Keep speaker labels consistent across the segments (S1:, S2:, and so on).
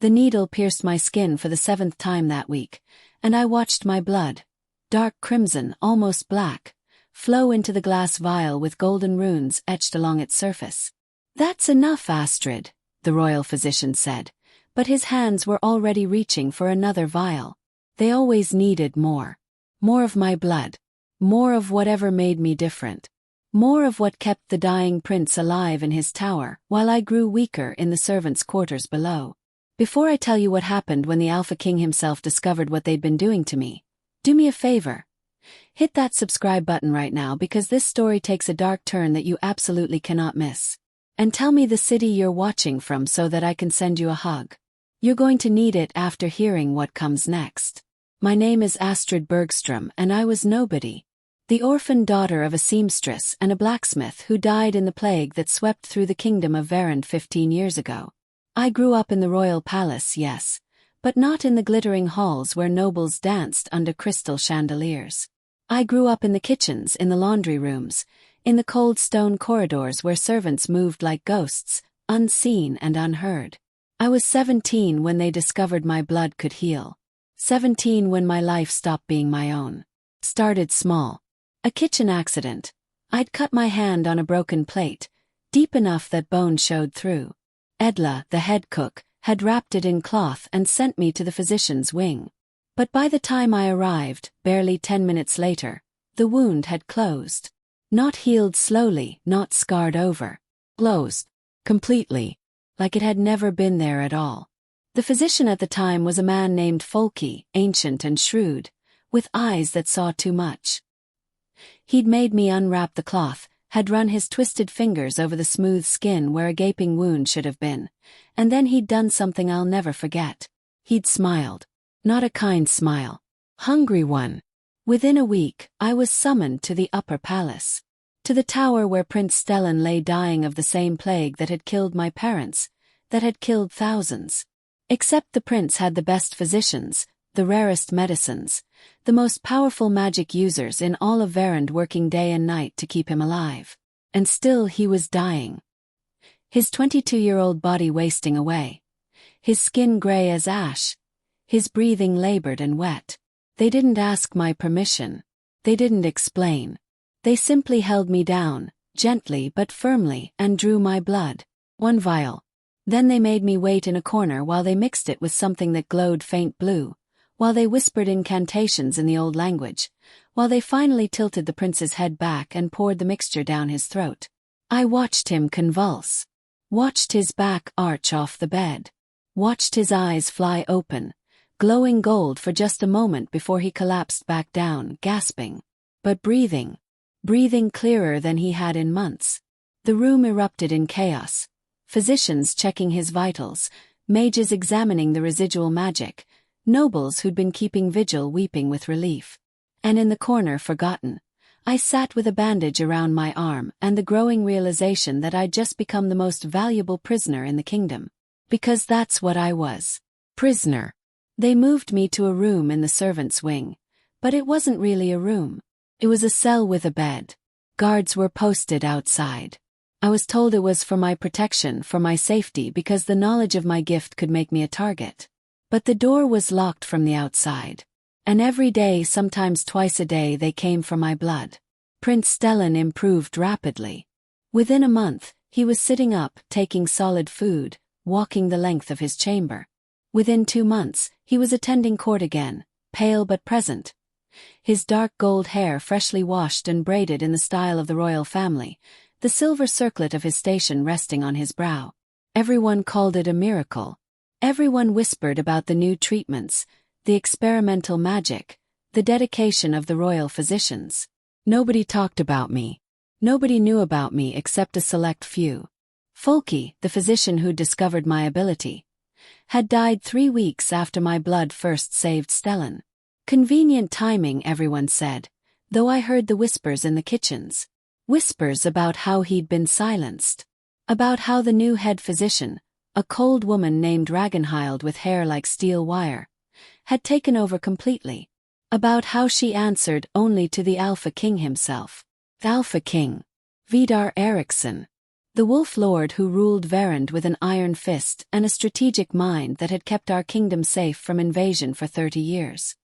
S1: The needle pierced my skin for the 7th time that week, and I watched my blood, dark crimson, almost black, flow into the glass vial with golden runes etched along its surface. "That's enough, Astrid," the royal physician said, but his hands were already reaching for another vial. They always needed more. More of my blood. More of whatever made me different. More of what kept the dying prince alive in his tower, while I grew weaker in the servants' quarters below. Before I tell you what happened when the Alpha King himself discovered what they'd been doing to me, do me a favor. Hit that subscribe button right now, because this story takes a dark turn that you absolutely cannot miss. And tell me the city you're watching from so that I can send you a hug. You're going to need it after hearing what comes next. My name is Astrid Bergstrom, and I was nobody. The orphan daughter of a seamstress and a blacksmith who died in the plague that swept through the kingdom of Verand 15 years ago. I grew up in the royal palace, yes, but not in the glittering halls where nobles danced under crystal chandeliers. I grew up in the kitchens, in the laundry rooms, in the cold stone corridors where servants moved like ghosts, unseen and unheard. I was 17 when they discovered my blood could heal. 17 when my life stopped being my own. Started small. A kitchen accident. I'd cut my hand on a broken plate, deep enough that bone showed through. Edla, the head cook, had wrapped it in cloth and sent me to the physician's wing. But by the time I arrived, barely 10 minutes later, the wound had closed. Not healed slowly, not scarred over. Closed. Completely. Like it had never been there at all. The physician at the time was a man named Folke, ancient and shrewd, with eyes that saw too much. He'd made me unwrap the cloth, had run his twisted fingers over the smooth skin where a gaping wound should have been, and then he'd done something I'll never forget. He'd smiled. Not a kind smile. Hungry one. Within a week, I was summoned to the upper palace. To the tower where Prince Stellan lay dying of the same plague that had killed my parents, that had killed thousands. Except the prince had the best physicians, the rarest medicines, the most powerful magic users in all of Verand working day and night to keep him alive. And still he was dying. His 22-year-old body wasting away. His skin gray as ash. His breathing labored and wet. They didn't ask my permission. They didn't explain. They simply held me down, gently but firmly, and drew my blood. 1 vial. Then they made me wait in a corner while they mixed it with something that glowed faint blue, while they whispered incantations in the old language, while they finally tilted the prince's head back and poured the mixture down his throat. I watched him convulse. Watched his back arch off the bed. Watched his eyes fly open, glowing gold for just a moment before he collapsed back down, gasping. But breathing. Breathing clearer than he had in months. The room erupted in chaos. Physicians checking his vitals, mages examining the residual magic, nobles who'd been keeping vigil weeping with relief. And in the corner, forgotten, I sat with a bandage around my arm and the growing realization that I'd just become the most valuable prisoner in the kingdom. Because that's what I was. Prisoner. They moved me to a room in the servants' wing. But it wasn't really a room. It was a cell with a bed. Guards were posted outside. I was told it was for my protection, for my safety, because the knowledge of my gift could make me a target. But the door was locked from the outside. And every day, sometimes twice a day, they came for my blood. Prince Stellan improved rapidly. Within a month, he was sitting up, taking solid food, walking the length of his chamber. Within 2 months, he was attending court again, pale but present. His dark gold hair freshly washed and braided in the style of the royal family, the silver circlet of his station resting on his brow. Everyone called it a miracle. Everyone whispered about the new treatments, the experimental magic, the dedication of the royal physicians. Nobody talked about me. Nobody knew about me except a select few. Folke, the physician who'd discovered my ability, had died 3 weeks after my blood first saved Stellan. Convenient timing, everyone said, though I heard the whispers in the kitchens. Whispers about how he'd been silenced. About how the new head physician, a cold woman named Ragnhild with hair like steel wire, had taken over completely. About how she answered only to the Alpha King himself. Alpha King. Vidar Eriksson. The Wolf Lord who ruled Verand with an iron fist and a strategic mind that had kept our kingdom safe from invasion for 30 years.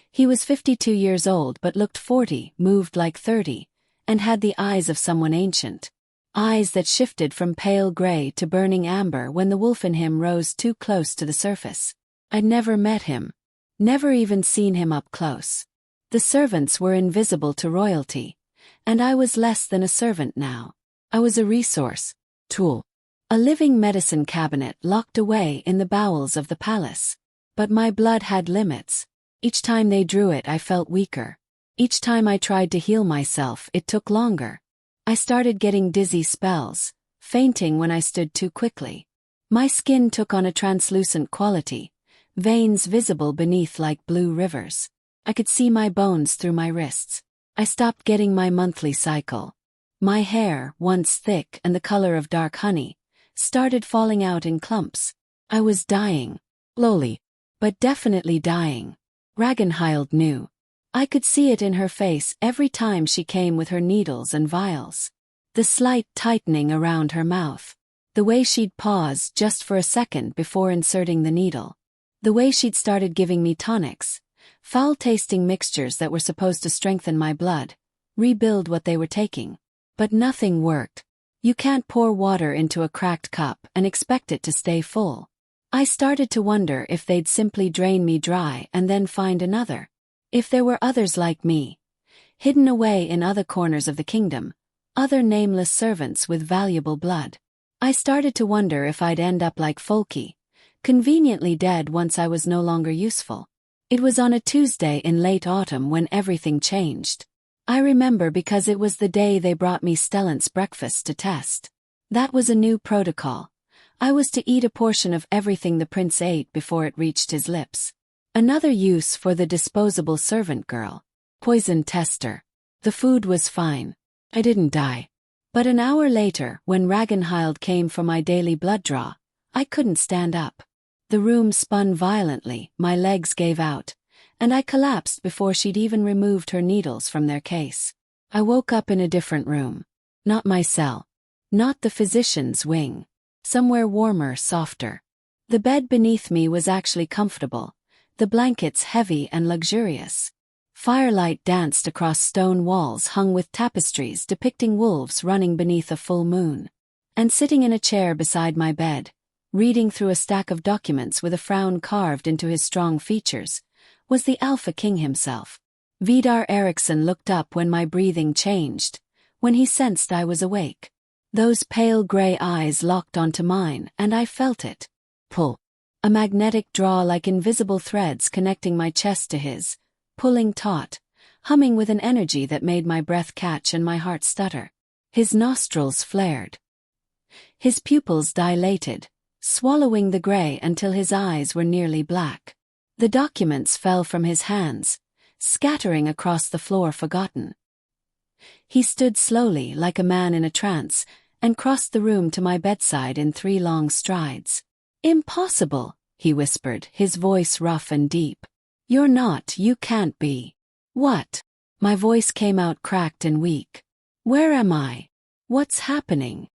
S1: He was 52 years old but looked 40, moved like 30, and had the eyes of someone ancient. Eyes that shifted from pale gray to burning amber when the wolf in him rose too close to the surface. I'd never met him. Never even seen him up close. The servants were invisible to royalty, and I was less than a servant now. I was a resource, tool, a living medicine cabinet locked away in the bowels of the palace. But my blood had limits. Each time they drew it, I felt weaker. Each time I tried to heal myself, it took longer. I started getting dizzy spells, fainting when I stood too quickly. My skin took on a translucent quality, veins visible beneath like blue rivers. I could see my bones through my wrists. I stopped getting my monthly cycle. My hair, once thick and the color of dark honey, started falling out in clumps. I was dying. Slowly, but definitely dying. Ragnhild knew. I could see it in her face every time she came with her needles and vials. The slight tightening around her mouth. The way she'd pause just for a second before inserting the needle. The way she'd started giving me tonics, foul-tasting mixtures that were supposed to strengthen my blood, rebuild what they were taking. But nothing worked. You can't pour water into a cracked cup and expect it to stay full. I started to wonder if they'd simply drain me dry and then find another. If there were others like me, hidden away in other corners of the kingdom, other nameless servants with valuable blood. I started to wonder if I'd end up like Folky, conveniently dead once I was no longer useful. It was on a Tuesday in late autumn when everything changed. I remember because it was the day they brought me Stellan's breakfast to test. That was a new protocol. I was to eat a portion of everything the prince ate before it reached his lips. Another use for the disposable servant girl. Poison tester. The food was fine. I didn't die. But an hour later, when Ragnhild came for my daily blood draw, I couldn't stand up. The room spun violently, my legs gave out, and I collapsed before she'd even removed her needles from their case. I woke up in a different room. Not my cell. Not the physician's wing. Somewhere warmer, softer. The bed beneath me was actually comfortable, the blankets heavy and luxurious. Firelight danced across stone walls hung with tapestries depicting wolves running beneath a full moon. And sitting in a chair beside my bed, reading through a stack of documents with a frown carved into his strong features, was the Alpha King himself. Vidar Eriksson looked up when my breathing changed, when he sensed I was awake. Those pale gray eyes locked onto mine, and I felt it. Pull. A magnetic draw like invisible threads connecting my chest to his, pulling taut, humming with an energy that made my breath catch and my heart stutter. His nostrils flared. His pupils dilated, swallowing the gray until his eyes were nearly black. The documents fell from his hands, scattering across the floor forgotten. He stood slowly like a man in a trance, and crossed the room to my bedside in 3 long strides. "Impossible," he whispered, his voice rough and deep. "You're not, you can't be." "What?" My voice came out cracked and weak. "Where am I? What's happening?"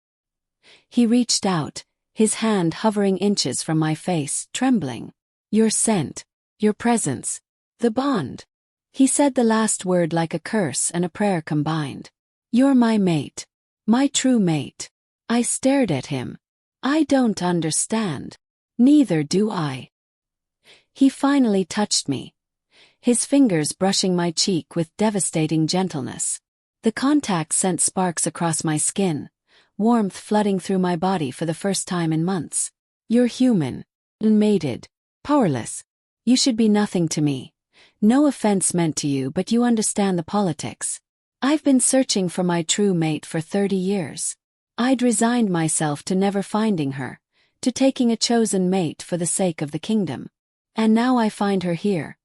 S1: He reached out, his hand hovering inches from my face, trembling. "Your scent. Your presence. The bond." He said the last word like a curse and a prayer combined. "You're my mate. My true mate." I stared at him. "I don't understand." "Neither do I." He finally touched me, his fingers brushing my cheek with devastating gentleness. The contact sent sparks across my skin, warmth flooding through my body for the first time in months. "You're human. Unmated. Powerless. You should be nothing to me. No offense meant to you, but you understand the politics. I've been searching for my true mate for 30 years. I'd resigned myself to never finding her, to taking a chosen mate for the sake of the kingdom. And now I find her here,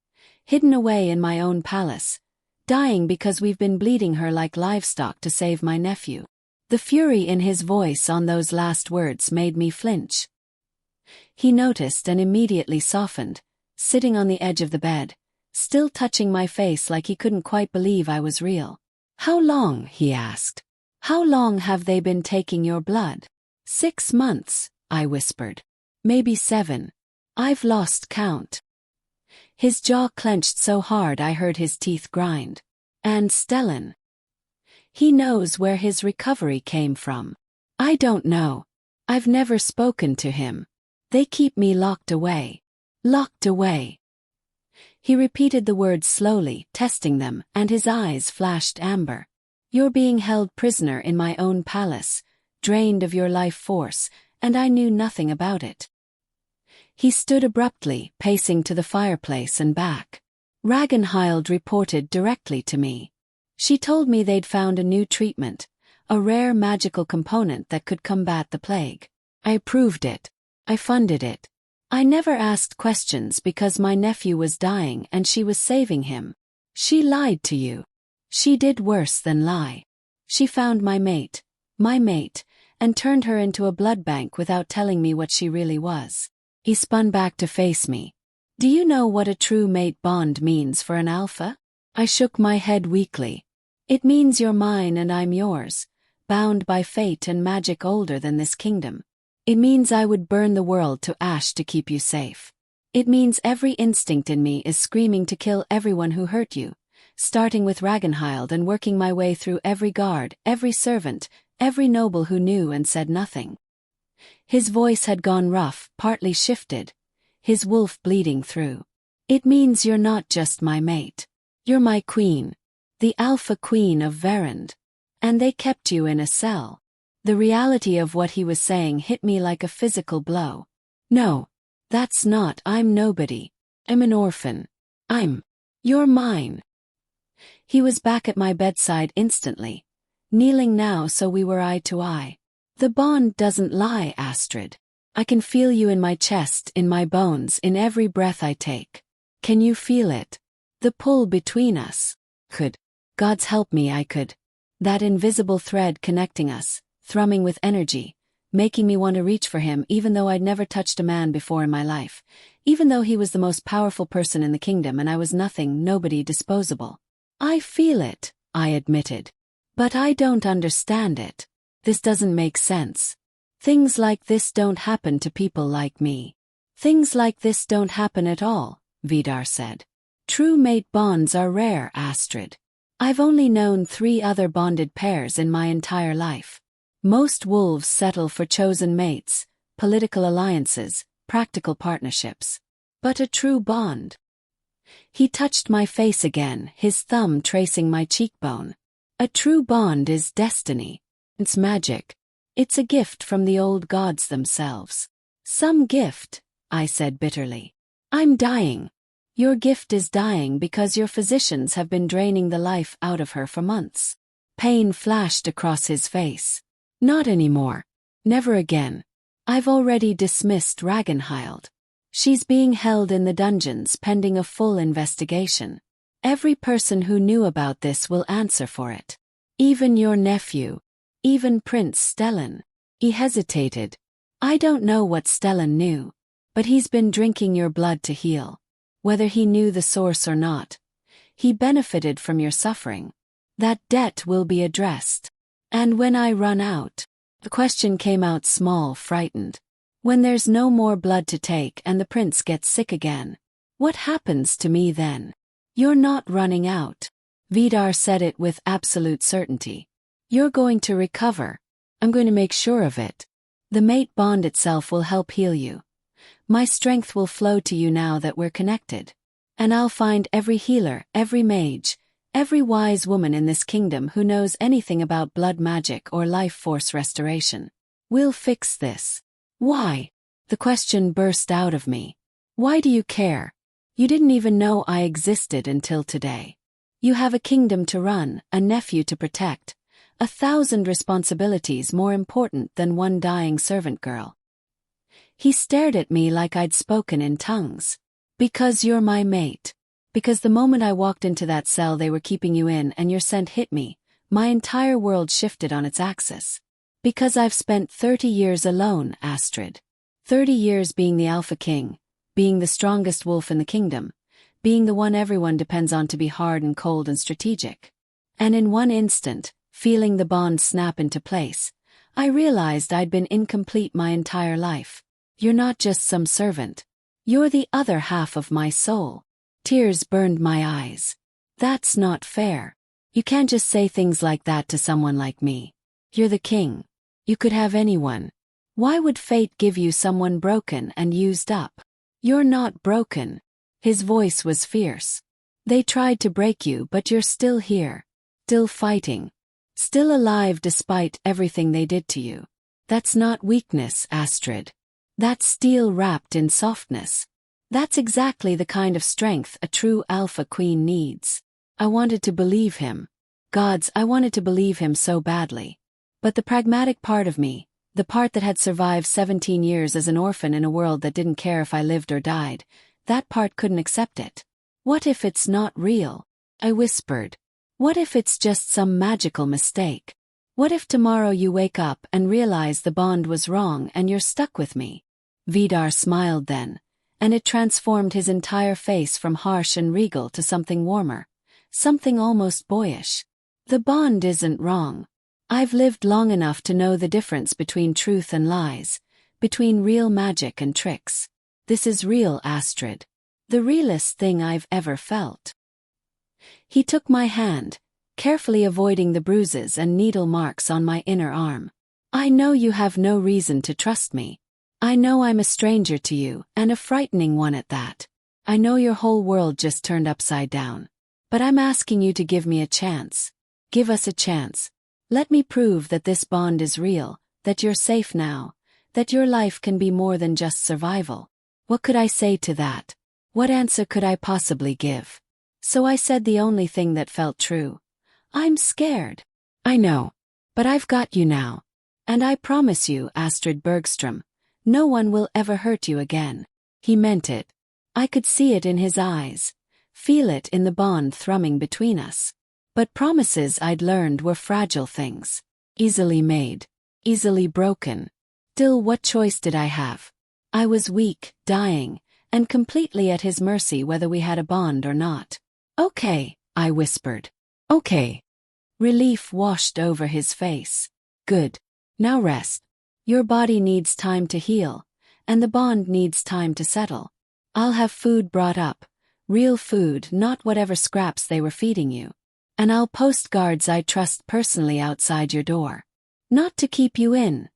S1: hidden away in my own palace, dying because we've been bleeding her like livestock to save my nephew." The fury in his voice on those last words made me flinch. He noticed and immediately softened, sitting on the edge of the bed, still touching my face like he couldn't quite believe I was real. "How long?" he asked. How long have they been taking your blood? 6 months, I whispered. Maybe 7. I've lost count. His jaw clenched so hard I heard his teeth grind. And Stellan. He knows where his recovery came from. I don't know. I've never spoken to him. They keep me locked away. Locked away. He repeated the words slowly, testing them, and his eyes flashed amber. You're being held prisoner in my own palace, drained of your life force, and I knew nothing about it. He stood abruptly, pacing to the fireplace and back. Ragnhild reported directly to me. She told me they'd found a new treatment, a rare magical component that could combat the plague. I approved it. I funded it. I never asked questions because my nephew was dying and she was saving him. She lied to you. She did worse than lie. She found my mate, and turned her into a blood bank without telling me what she really was. He spun back to face me. Do you know what a true mate bond means for an alpha? I shook my head weakly. It means you're mine and I'm yours, bound by fate and magic older than this kingdom. It means I would burn the world to ash to keep you safe. It means every instinct in me is screaming to kill everyone who hurt you, starting with Ragnhild and working my way through every guard, every servant, every noble who knew and said nothing. His voice had gone rough, partly shifted, his wolf bleeding through. It means you're not just my mate. You're my queen, the Alpha Queen of Verand. And they kept you in a cell. The reality of what he was saying hit me like a physical blow. No, that's not. I'm nobody. I'm an orphan. You're mine. He was back at my bedside instantly, kneeling now so we were eye to eye. The bond doesn't lie, Astrid. I can feel you in my chest, in my bones, in every breath I take. Can you feel it? The pull between us. God's help me, I could. That invisible thread connecting us, thrumming with energy, making me want to reach for him even though I'd never touched a man before in my life, even though he was the most powerful person in the kingdom and I was nothing, nobody, disposable. I feel it, I admitted. But I don't understand it. This doesn't make sense. Things like this don't happen to people like me. Things like this don't happen at all, Vidar said. True mate bonds are rare, Astrid. I've only known 3 other bonded pairs in my entire life. Most wolves settle for chosen mates, political alliances, practical partnerships. But a true bond. He touched my face again, his thumb tracing my cheekbone. A true bond is destiny. It's magic. It's a gift from the old gods themselves. Some gift, I said bitterly. I'm dying. Your gift is dying because your physicians have been draining the life out of her for months. Pain flashed across his face. Not anymore. Never again. I've already dismissed Ragnhild. She's being held in the dungeons pending a full investigation. Every person who knew about this will answer for it. Even your nephew. Even Prince Stellan. He hesitated. I don't know what Stellan knew, but he's been drinking your blood to heal. Whether he knew the source or not, he benefited from your suffering. That debt will be addressed. And when I run out, the question came out small, frightened. When there's no more blood to take and the prince gets sick again, what happens to me then? You're not running out. Vidar said it with absolute certainty. You're going to recover. I'm going to make sure of it. The mate bond itself will help heal you. My strength will flow to you now that we're connected. And I'll find every healer, every mage, every wise woman in this kingdom who knows anything about blood magic or life force restoration. We'll fix this. Why? The question burst out of me. Why do you care? You didn't even know I existed until today. You have a kingdom to run, a nephew to protect, 1,000 responsibilities more important than one dying servant girl. He stared at me like I'd spoken in tongues. Because you're my mate. Because the moment I walked into that cell they were keeping you in and your scent hit me, my entire world shifted on its axis. Because I've spent 30 years alone, Astrid. 30 years being the Alpha King, being the strongest wolf in the kingdom, being the one everyone depends on to be hard and cold and strategic. And in one instant, feeling the bond snap into place, I realized I'd been incomplete my entire life. You're not just some servant. You're the other half of my soul. Tears burned my eyes. That's not fair. You can't just say things like that to someone like me. You're the king. You could have anyone. Why would fate give you someone broken and used up? You're not broken. His voice was fierce. They tried to break you, but you're still here. Still fighting. Still alive despite everything they did to you. That's not weakness, Astrid. That's steel wrapped in softness. That's exactly the kind of strength a true alpha queen needs. I wanted to believe him. Gods, I wanted to believe him so badly. But the pragmatic part of me, the part that had survived 17 years as an orphan in a world that didn't care if I lived or died, that part couldn't accept it. What if it's not real? I whispered. What if it's just some magical mistake? What if tomorrow you wake up and realize the bond was wrong and you're stuck with me? Vidar smiled then, and it transformed his entire face from harsh and regal to something warmer, something almost boyish. The bond isn't wrong. I've lived long enough to know the difference between truth and lies, between real magic and tricks. This is real, Astrid. The realest thing I've ever felt. He took my hand, carefully avoiding the bruises and needle marks on my inner arm. I know you have no reason to trust me. I know I'm a stranger to you, and a frightening one at that. I know your whole world just turned upside down. But I'm asking you to give me a chance. Give us a chance. Let me prove that this bond is real, that you're safe now, that your life can be more than just survival. What could I say to that? What answer could I possibly give? So I said the only thing that felt true. I'm scared. I know. But I've got you now. And I promise you, Astrid Bergstrom, no one will ever hurt you again. He meant it. I could see it in his eyes, feel it in the bond thrumming between us. But promises I'd learned were fragile things. Easily made. Easily broken. Still, what choice did I have? I was weak, dying, and completely at his mercy whether we had a bond or not. Okay, I whispered. Okay. Relief washed over his face. Good. Now rest. Your body needs time to heal, and the bond needs time to settle. I'll have food brought up. Real food, not whatever scraps they were feeding you. And I'll post guards I trust personally outside your door. Not to keep you in,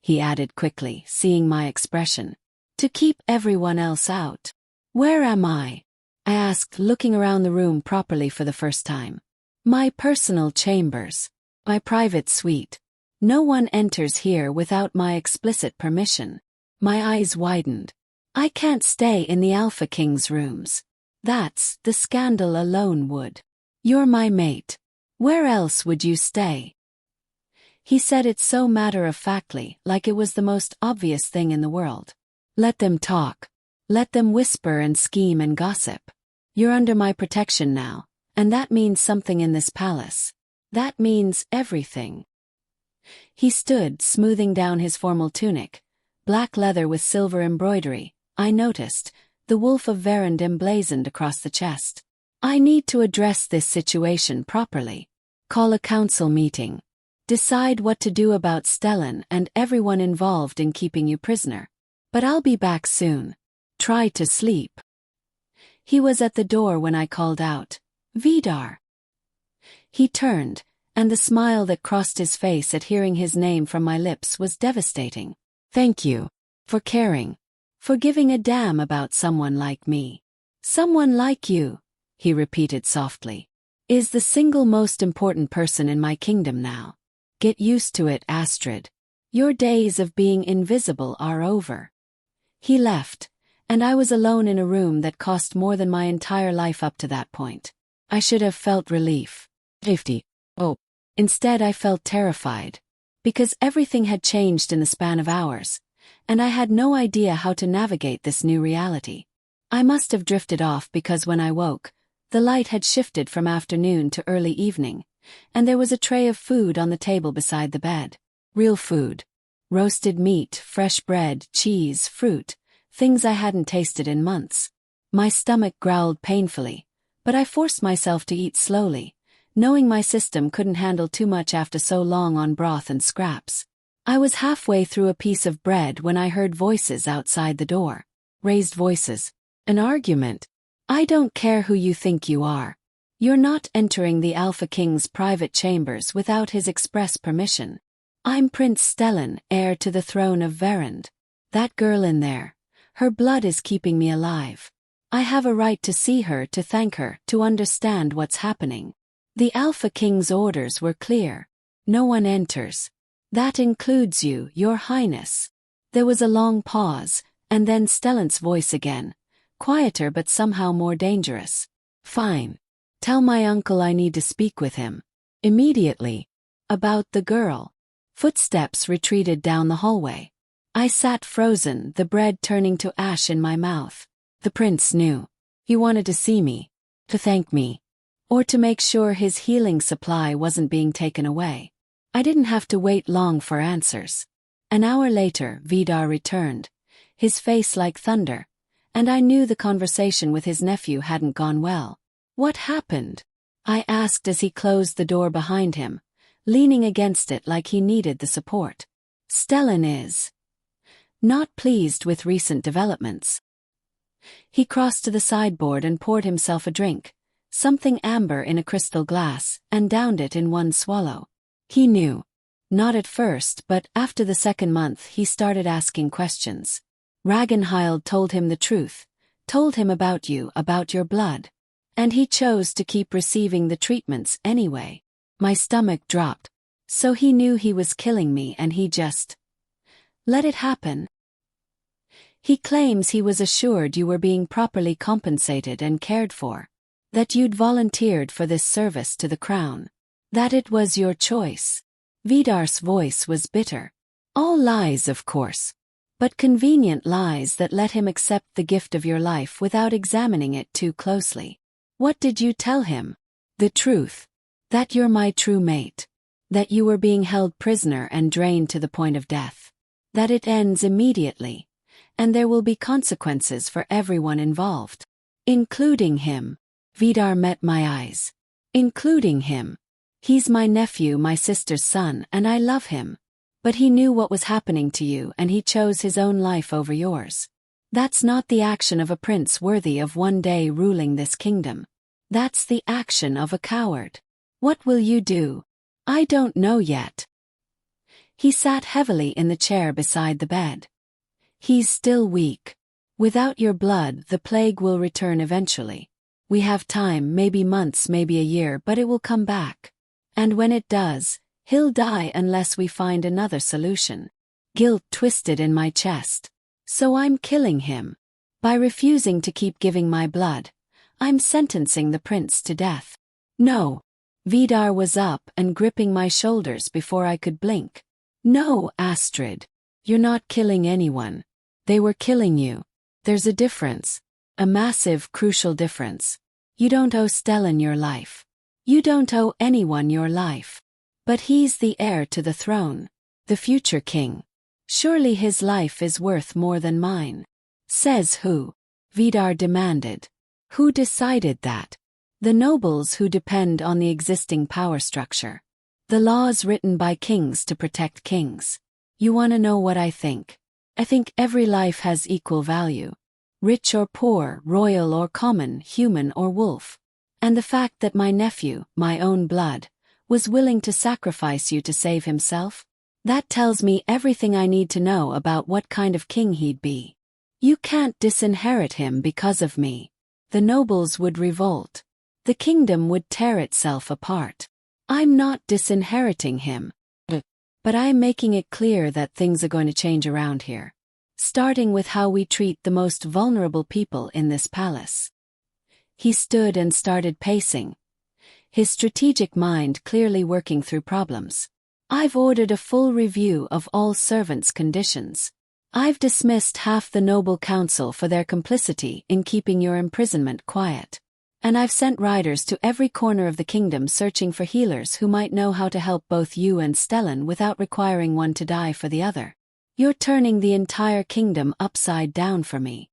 S1: he added quickly, seeing my expression. To keep everyone else out. Where am I? I asked, looking around the room properly for the first time. My personal chambers. My private suite. No one enters here without my explicit permission. My eyes widened. I can't stay in the Alpha King's rooms. That's the scandal alone would. You're my mate. Where else would you stay? He said it so matter-of-factly, like it was the most obvious thing in the world. Let them talk. Let them whisper and scheme and gossip. You're under my protection now, and that means something in this palace. That means everything. He stood, smoothing down his formal tunic, black leather with silver embroidery, I noticed, the wolf of Verand emblazoned across the chest. I need to address this situation properly. Call a council meeting. Decide what to do about Stellan and everyone involved in keeping you prisoner. But I'll be back soon. Try to sleep. He was at the door when I called out, Vidar. He turned, and the smile that crossed his face at hearing his name from my lips was devastating. Thank you. For caring. For giving a damn about someone like me. Someone like you, he repeated softly, is the single most important person in my kingdom now. Get used to it, Astrid. Your days of being invisible are over. He left, and I was alone in a room that cost more than my entire life up to that point. I should have felt relief. Safety. Oh. Instead I felt terrified. Because everything had changed in the span of hours, and I had no idea how to navigate this new reality. I must have drifted off because when I woke, the light had shifted from afternoon to early evening, and there was a tray of food on the table beside the bed. Real food. Roasted meat, fresh bread, cheese, fruit, things I hadn't tasted in months. My stomach growled painfully, but I forced myself to eat slowly, knowing my system couldn't handle too much after so long on broth and scraps. I was halfway through a piece of bread when I heard voices outside the door. Raised voices. An argument. I don't care who you think you are. You're not entering the Alpha King's private chambers without his express permission. I'm Prince Stellan, heir to the throne of Verand. That girl in there. Her blood is keeping me alive. I have a right to see her, to thank her, to understand what's happening. The Alpha King's orders were clear. No one enters. That includes you, Your Highness. There was a long pause, and then Stellan's voice again. Quieter but somehow more dangerous. Fine. Tell my uncle I need to speak with him. Immediately. About the girl. Footsteps retreated down the hallway. I sat frozen, the bread turning to ash in my mouth. The prince knew. He wanted to see me. To thank me. Or to make sure his healing supply wasn't being taken away. I didn't have to wait long for answers. An hour later, Vidar returned, his face like thunder, and I knew the conversation with his nephew hadn't gone well. What happened? I asked as he closed the door behind him, leaning against it like he needed the support. Stellan is not pleased with recent developments. He crossed to the sideboard and poured himself a drink, something amber in a crystal glass, and downed it in one swallow. He knew. Not at first, but after the second month he started asking questions. Ragnhild told him the truth, told him about you, about your blood. And he chose to keep receiving the treatments anyway. My stomach dropped. So he knew he was killing me and he just let it happen. He claims he was assured you were being properly compensated and cared for. That you'd volunteered for this service to the crown. That it was your choice. Vidar's voice was bitter. All lies, of course. But convenient lies that let him accept the gift of your life without examining it too closely. What did you tell him? The truth. That you're my true mate. That you were being held prisoner and drained to the point of death. That it ends immediately. And there will be consequences for everyone involved. Including him. Vidar met my eyes. Including him. He's my nephew, my sister's son, and I love him. But he knew what was happening to you and he chose his own life over yours. That's not the action of a prince worthy of one day ruling this kingdom. That's the action of a coward. What will you do? I don't know yet. He sat heavily in the chair beside the bed. He's still weak. Without your blood, the plague will return eventually. We have time, maybe months, maybe a year, but it will come back. And when it does, he'll die unless we find another solution. Guilt twisted in my chest. So I'm killing him. By refusing to keep giving my blood, I'm sentencing the prince to death. No. Vidar was up and gripping my shoulders before I could blink. No, Astrid. You're not killing anyone. They were killing you. There's a difference. A massive, crucial difference. You don't owe Stellan your life. You don't owe anyone your life. But he's the heir to the throne. The future king. Surely his life is worth more than mine. Says who? Vidar demanded. Who decided that? The nobles who depend on the existing power structure. The laws written by kings to protect kings. You want to know what I think? I think every life has equal value. Rich or poor, royal or common, human or wolf. And the fact that my nephew, my own blood, was willing to sacrifice you to save himself? That tells me everything I need to know about what kind of king he'd be. You can't disinherit him because of me. The nobles would revolt. The kingdom would tear itself apart. I'm not disinheriting him. But I'm making it clear that things are going to change around here. Starting with how we treat the most vulnerable people in this palace. He stood and started pacing. His strategic mind clearly working through problems. I've ordered a full review of all servants' conditions. I've dismissed half the noble council for their complicity in keeping your imprisonment quiet. And I've sent riders to every corner of the kingdom searching for healers who might know how to help both you and Stellan without requiring one to die for the other. You're turning the entire kingdom upside down for me.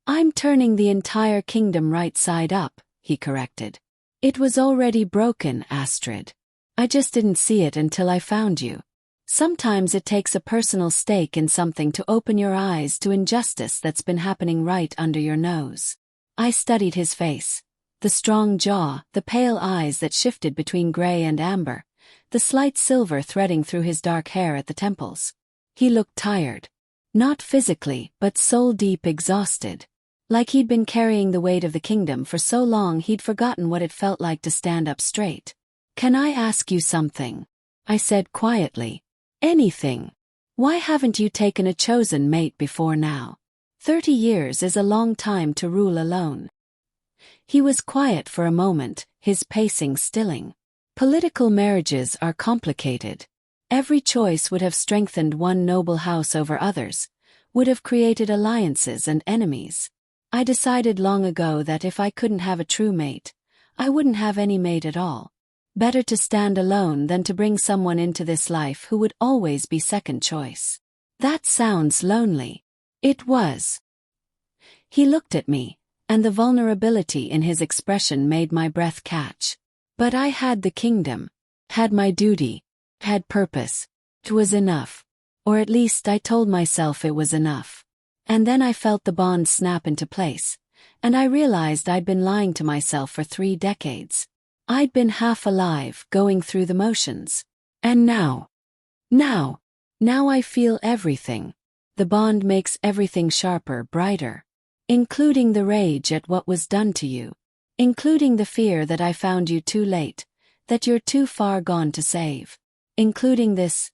S1: I'm turning the entire kingdom right side up, he corrected. It was already broken, Astrid. I just didn't see it until I found you. Sometimes it takes a personal stake in something to open your eyes to injustice that's been happening right under your nose. I studied his face. The strong jaw, the pale eyes that shifted between gray and amber, the slight silver threading through his dark hair at the temples. He looked tired. Not physically, but soul-deep exhausted. Like he'd been carrying the weight of the kingdom for so long he'd forgotten what it felt like to stand up straight. "Can I ask you something?" I said quietly. "Anything. Why haven't you taken a chosen mate before now? 30 years is a long time to rule alone." He was quiet for a moment, his pacing stilling. Political marriages are complicated. Every choice would have strengthened one noble house over others, would have created alliances and enemies. I decided long ago that if I couldn't have a true mate, I wouldn't have any mate at all. Better to stand alone than to bring someone into this life who would always be second choice. That sounds lonely. It was. He looked at me, and the vulnerability in his expression made my breath catch. But I had the kingdom, had my duty, had purpose. It was enough. Or at least I told myself it was enough. And then I felt the bond snap into place, and I realized I'd been lying to myself for 3 decades. I'd been half alive, going through the motions. And now I feel everything. The bond makes everything sharper, brighter. Including the rage at what was done to you. Including the fear that I found you too late, that you're too far gone to save. Including this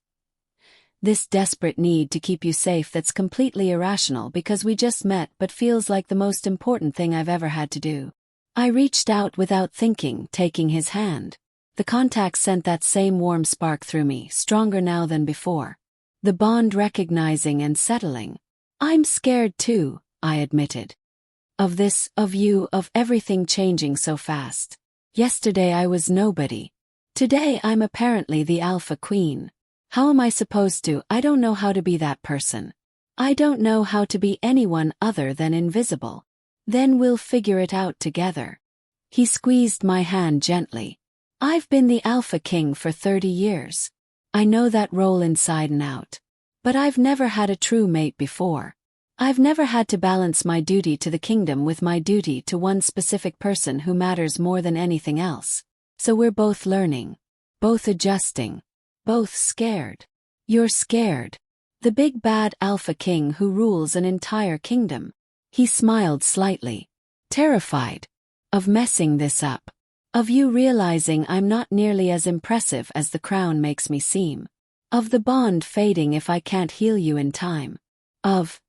S1: desperate need to keep you safe that's completely irrational because we just met but feels like the most important thing I've ever had to do. I reached out without thinking, taking his hand. The contact sent that same warm spark through me, stronger now than before. The bond recognizing and settling. "I'm scared too," I admitted. "Of this, of you, of everything changing so fast. Yesterday I was nobody. Today I'm apparently the alpha queen. How am I supposed to? I don't know how to be that person. I don't know how to be anyone other than invisible. Then we'll figure it out together." He squeezed my hand gently. "I've been the alpha king for 30 years. I know that role inside and out. But I've never had a true mate before. I've never had to balance my duty to the kingdom with my duty to one specific person who matters more than anything else. So we're both learning. Both adjusting. Both scared. You're scared. The big bad alpha king who rules an entire kingdom." He smiled slightly. "Terrified. Of messing this up. Of you realizing I'm not nearly as impressive as the crown makes me seem. Of the bond fading if I can't heal you in time. Of..."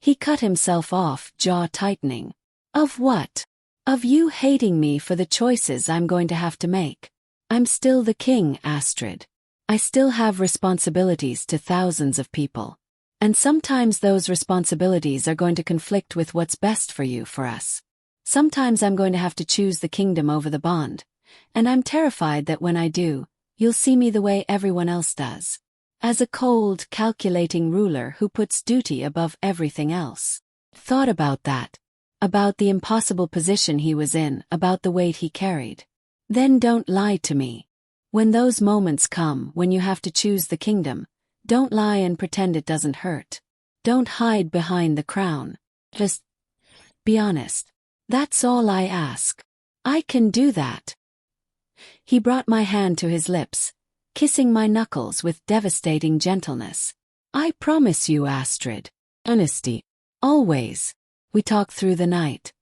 S1: He cut himself off, jaw tightening. "Of what? Of you hating me for the choices I'm going to have to make. I'm still the king, Astrid. I still have responsibilities to thousands of people. And sometimes those responsibilities are going to conflict with what's best for you, for us. Sometimes I'm going to have to choose the kingdom over the bond. And I'm terrified that when I do, you'll see me the way everyone else does. As a cold, calculating ruler who puts duty above everything else." Thought about that. About the impossible position he was in, about the weight he carried. "Then don't lie to me. When those moments come, when you have to choose the kingdom, don't lie and pretend it doesn't hurt. Don't hide behind the crown. Just be honest. That's all I ask. I can do that." He brought my hand to his lips, kissing my knuckles with devastating gentleness. "I promise you, Astrid. Honesty. Always." We talked through the night.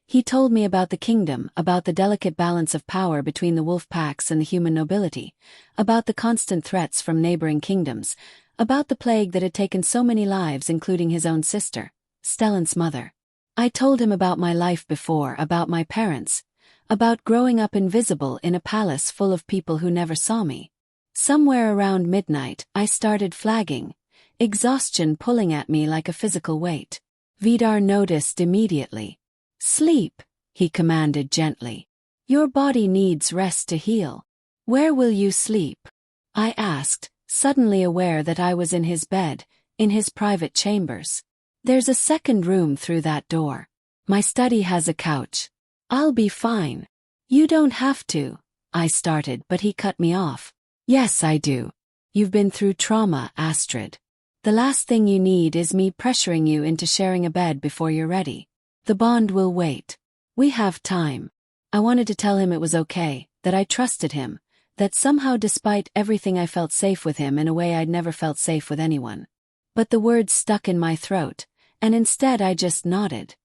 S1: He told me about the kingdom, about the delicate balance of power between the wolf packs and the human nobility, about the constant threats from neighboring kingdoms, about the plague that had taken so many lives including his own sister, Stellan's mother. I told him about my life before, about my parents, about growing up invisible in a palace full of people who never saw me. Somewhere around midnight, I started flagging, exhaustion pulling at me like a physical weight. Vidar noticed immediately. "Sleep," he commanded gently. "Your body needs rest to heal. Where will you sleep?" I asked, suddenly aware that I was in his bed, in his private chambers. "There's a second room through that door. My study has a couch. I'll be fine." You don't have to, I started, but he cut me off. Yes, I do. You've been through trauma, Astrid. The last thing you need is me pressuring you into sharing a bed before you're ready. The bond will wait. We have time. I wanted to tell him it was okay, that I trusted him, that somehow despite everything I felt safe with him in a way I'd never felt safe with anyone. But the words stuck in my throat, and instead I just nodded.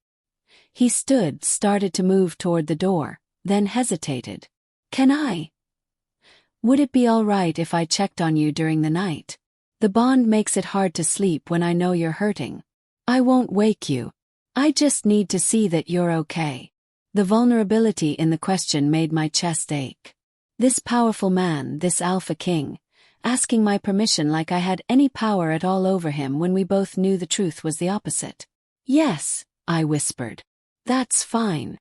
S1: He stood, started to move toward the door, then hesitated. Can I? Would it be all right if I checked on you during the night? The bond makes it hard to sleep when I know you're hurting. I won't wake you. I just need to see that you're okay. The vulnerability in the question made my chest ache. This powerful man, this alpha king, asking my permission like I had any power at all over him when we both knew the truth was the opposite. Yes, I whispered. That's fine.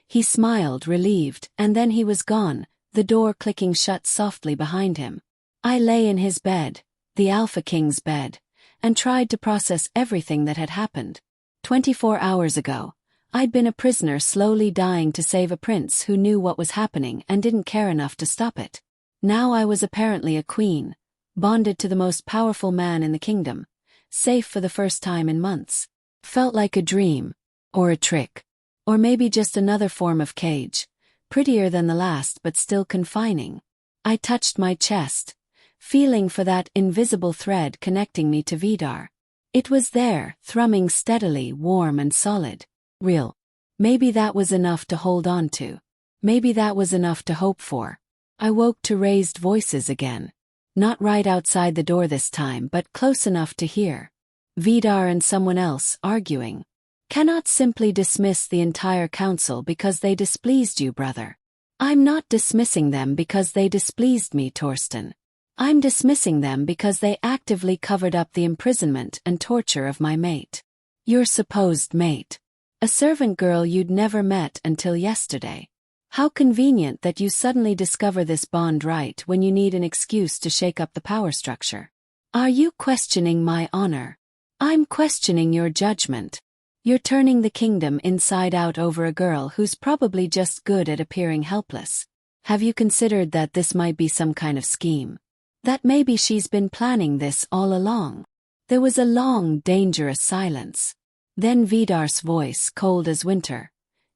S1: He smiled, relieved, and then he was gone, the door clicking shut softly behind him. I lay in his bed, the Alpha King's bed, and tried to process everything that had happened. 24 hours ago, I'd been a prisoner slowly dying to save a prince who knew what was happening and didn't care enough to stop it. Now I was apparently a queen, bonded to the most powerful man in the kingdom, safe for the first time in months. Felt like a dream, or a trick, or maybe just another form of cage, prettier than the last but still confining. I touched my chest, feeling for that invisible thread connecting me to Vidar. It was there, thrumming steadily, warm and solid. Real. Maybe that was enough to hold on to. Maybe that was enough to hope for. I woke to raised voices again. Not right outside the door this time, but close enough to hear. Vidar and someone else arguing. Cannot simply dismiss the entire council because they displeased you, brother. I'm not dismissing them because they displeased me, Torsten. I'm dismissing them because they actively covered up the imprisonment and torture of my mate. Your supposed mate. A servant girl you'd never met until yesterday. How convenient that you suddenly discover this bond right when you need an excuse to shake up the power structure. Are you questioning my honor? I'm questioning your judgment. You're turning the kingdom inside out over a girl who's probably just good at appearing helpless. Have you considered that this might be some kind of scheme? That maybe she's been planning this all along? There was a long, dangerous silence. Then Vidar's voice, cold as winter.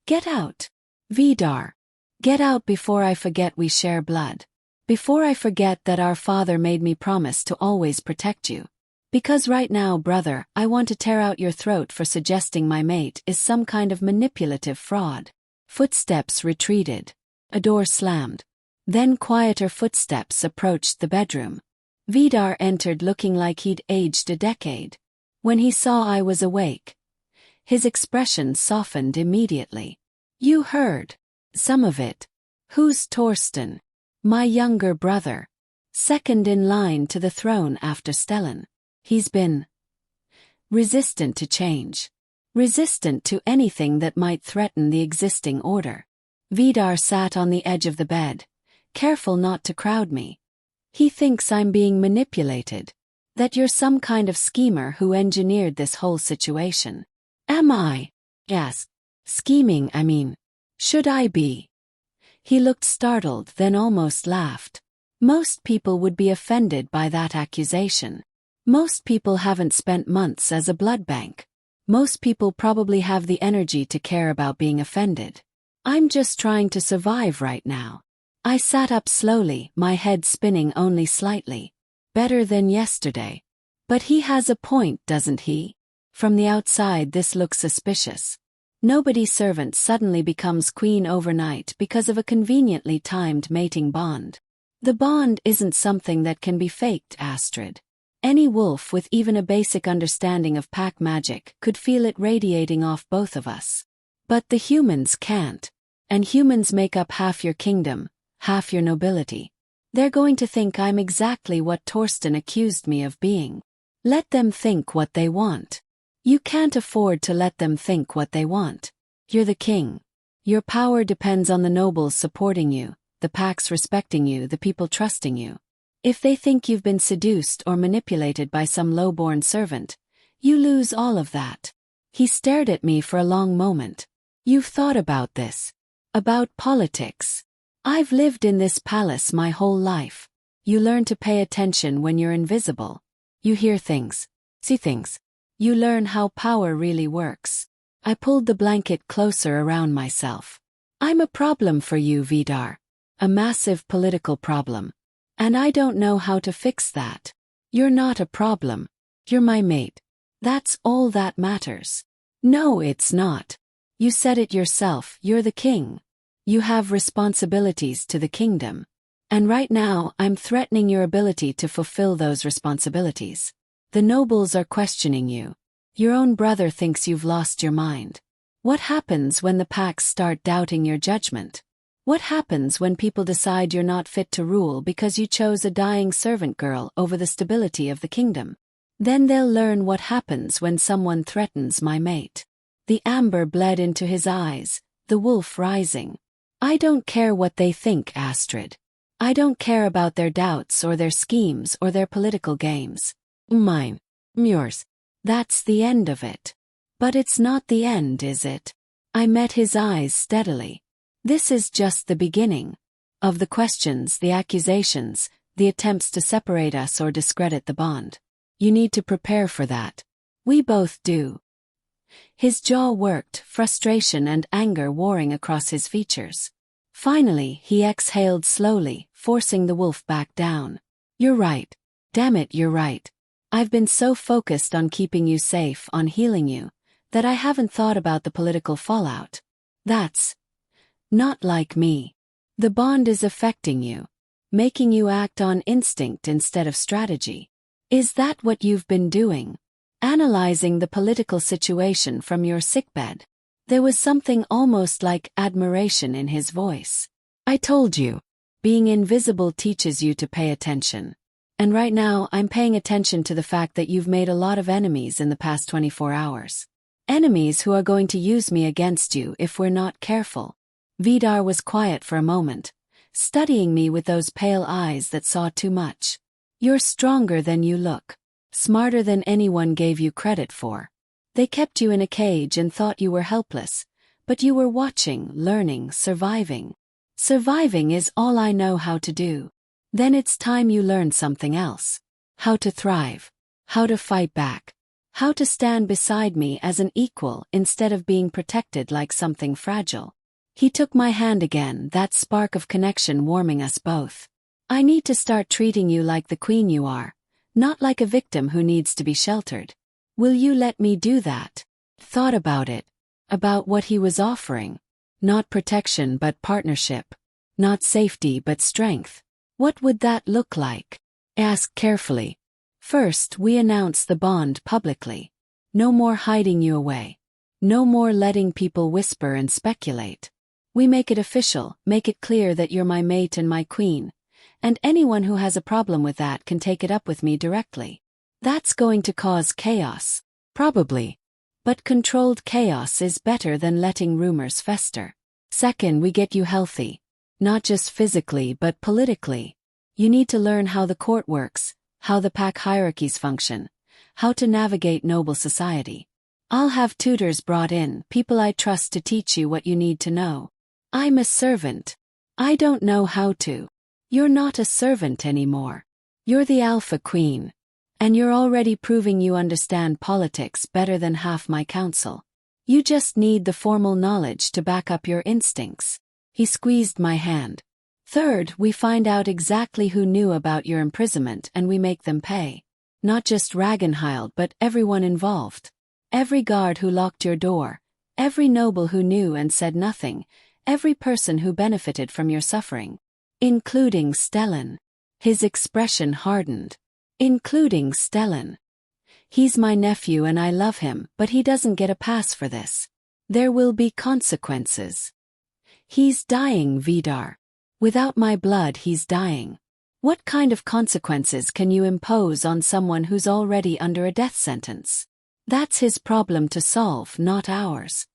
S1: Get out. Vidar. Get out before I forget we share blood. Before I forget that our father made me promise to always protect you. Because right now, brother, I want to tear out your throat for suggesting my mate is some kind of manipulative fraud. Footsteps retreated. A door slammed. Then quieter footsteps approached the bedroom. Vidar entered looking like he'd aged a decade. When he saw I was awake, his expression softened immediately. You heard. Some of it. Who's Torsten? My younger brother. Second in line to the throne after Stellan. He's been resistant to change. Resistant to anything that might threaten the existing order. Vidar sat on the edge of the bed, careful not to crowd me. He thinks I'm being manipulated. That you're some kind of schemer who engineered this whole situation. Am I? Yes. Scheming, I mean. Should I be? He looked startled, then almost laughed. Most people would be offended by that accusation. Most people haven't spent months as a blood bank. Most people probably have the energy to care about being offended. I'm just trying to survive right now. I sat up slowly, my head spinning only slightly. Better than yesterday. But he has a point, doesn't he? From the outside this looks suspicious. Nobody's servant suddenly becomes queen overnight because of a conveniently timed mating bond. The bond isn't something that can be faked, Astrid. Any wolf with even a basic understanding of pack magic could feel it radiating off both of us. But the humans can't. And humans make up half your kingdom, half your nobility. They're going to think I'm exactly what Torsten accused me of being. Let them think what they want. You can't afford to let them think what they want. You're the king. Your power depends on the nobles supporting you, the packs respecting you, the people trusting you. If they think you've been seduced or manipulated by some low-born servant, you lose all of that. He stared at me for a long moment. You've thought about this. About politics. I've lived in this palace my whole life. You learn to pay attention when you're invisible. You hear things, see things. You learn how power really works. I pulled the blanket closer around myself. I'm a problem for you, Vidar. A massive political problem. And I don't know how to fix that. You're not a problem. You're my mate. That's all that matters. No, it's not. You said it yourself, you're the king. You have responsibilities to the kingdom. And right now, I'm threatening your ability to fulfill those responsibilities. The nobles are questioning you. Your own brother thinks you've lost your mind. What happens when the packs start doubting your judgment? What happens when people decide you're not fit to rule because you chose a dying servant girl over the stability of the kingdom? Then they'll learn what happens when someone threatens my mate. The amber bled into his eyes, the wolf rising. I don't care what they think, Astrid. I don't care about their doubts or their schemes or their political games. Mine. Yours. That's the end of it. But it's not the end, is it? I met his eyes steadily. This is just the beginning. Of the questions, the accusations, the attempts to separate us or discredit the bond. You need to prepare for that. We both do. His jaw worked, frustration and anger warring across his features. Finally, he exhaled slowly, forcing the wolf back down. You're right. Damn it, you're right. I've been so focused on keeping you safe, on healing you, that I haven't thought about the political fallout. That's not like me. The bond is affecting you, making you act on instinct instead of strategy. Is that what you've been doing? Analyzing the political situation from your sickbed. There was something almost like admiration in his voice. I told you, being invisible teaches you to pay attention. And right now I'm paying attention to the fact that you've made a lot of enemies in the past 24 hours. Enemies who are going to use me against you if we're not careful. Vidar was quiet for a moment, studying me with those pale eyes that saw too much. You're stronger than you look. Smarter than anyone gave you credit for. They kept you in a cage and thought you were helpless, but you were watching, learning, surviving. Surviving is all I know how to do. Then it's time you learn something else. How to thrive. How to fight back. How to stand beside me as an equal instead of being protected like something fragile. He took my hand again, that spark of connection warming us both. I need to start treating you like the queen you are, not like a victim who needs to be sheltered. Will you let me do that? Thought about it. About what he was offering. Not protection but partnership. Not safety but strength. What would that look like? Ask carefully. First, we announce the bond publicly. No more hiding you away. No more letting people whisper and speculate. We make it official, make it clear that you're my mate and my queen, and anyone who has a problem with that can take it up with me directly. That's going to cause chaos. Probably. But controlled chaos is better than letting rumors fester. Second, we get you healthy. Not just physically but politically. You need to learn how the court works, how the pack hierarchies function, how to navigate noble society. I'll have tutors brought in, people I trust to teach you what you need to know. I'm a servant. I don't know how to. You're not a servant anymore. You're the Alpha Queen. And you're already proving you understand politics better than half my council. You just need the formal knowledge to back up your instincts. He squeezed my hand. Third, we find out exactly who knew about your imprisonment and we make them pay. Not just Ragnhild but everyone involved. Every guard who locked your door. Every noble who knew and said nothing. Every person who benefited from your suffering. Including Stellan. His expression hardened. Including Stellan. He's my nephew and I love him, but he doesn't get a pass for this. There will be consequences. He's dying, Vidar. Without my blood he's dying. What kind of consequences can you impose on someone who's already under a death sentence? That's his problem to solve, not ours.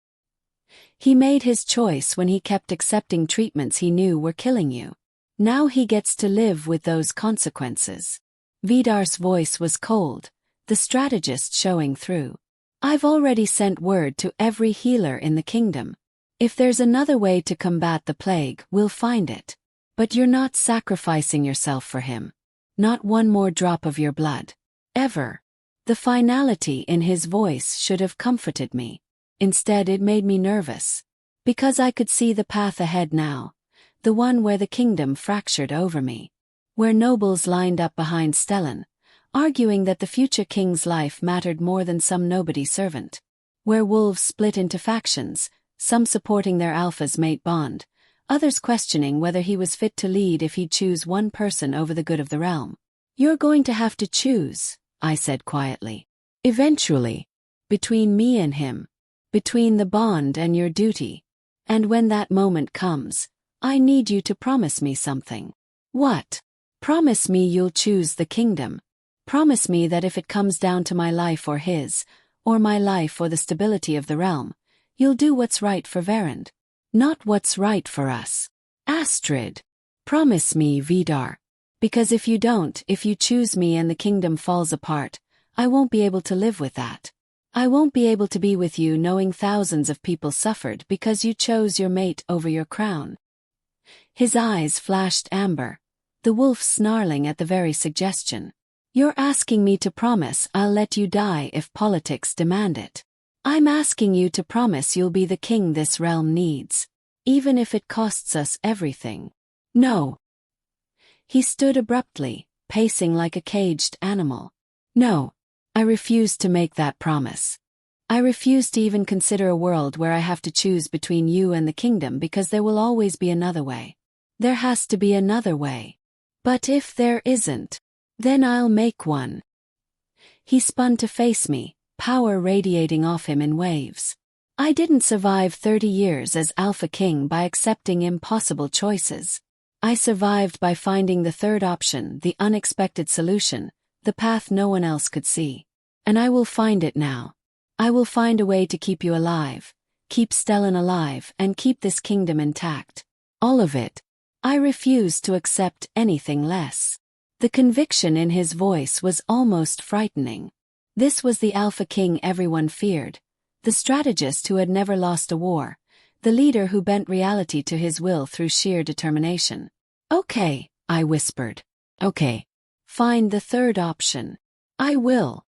S1: He made his choice when he kept accepting treatments he knew were killing you. Now he gets to live with those consequences. Vidar's voice was cold, the strategist showing through. I've already sent word to every healer in the kingdom. If there's another way to combat the plague, we'll find it. But you're not sacrificing yourself for him. Not one more drop of your blood. Ever. The finality in his voice should have comforted me. Instead, it made me nervous. Because I could see the path ahead now. The one where the kingdom fractured over me. Where nobles lined up behind Stellan, arguing that the future king's life mattered more than some nobody servant. Where wolves split into factions, some supporting their alpha's mate bond, others questioning whether he was fit to lead if he'd choose one person over the good of the realm. You're going to have to choose, I said quietly. Eventually. Between me and him. Between the bond and your duty. And when that moment comes, I need you to promise me something. What? Promise me you'll choose the kingdom. Promise me that if it comes down to my life or his, or my life or the stability of the realm, you'll do what's right for Verand. Not what's right for us. Astrid. Promise me, Vidar. Because if you don't, if you choose me and the kingdom falls apart, I won't be able to live with that. I won't be able to be with you knowing thousands of people suffered because you chose your mate over your crown. His eyes flashed amber, the wolf snarling at the very suggestion. You're asking me to promise I'll let you die if politics demand it. I'm asking you to promise you'll be the king this realm needs, even if it costs us everything. No. He stood abruptly, pacing like a caged animal. No. I refuse to make that promise. I refuse to even consider a world where I have to choose between you and the kingdom because there will always be another way. There has to be another way. But if there isn't, then I'll make one. He spun to face me, power radiating off him in waves. I didn't survive 30 years as Alpha King by accepting impossible choices. I survived by finding the third option, the unexpected solution, the path no one else could see. And I will find it now. I will find a way to keep you alive, keep Stellan alive, and keep this kingdom intact. All of it. I refuse to accept anything less. The conviction in his voice was almost frightening. This was the Alpha King everyone feared, the strategist who had never lost a war, the leader who bent reality to his will through sheer determination. Okay, I whispered. Okay. Find the third option. I will.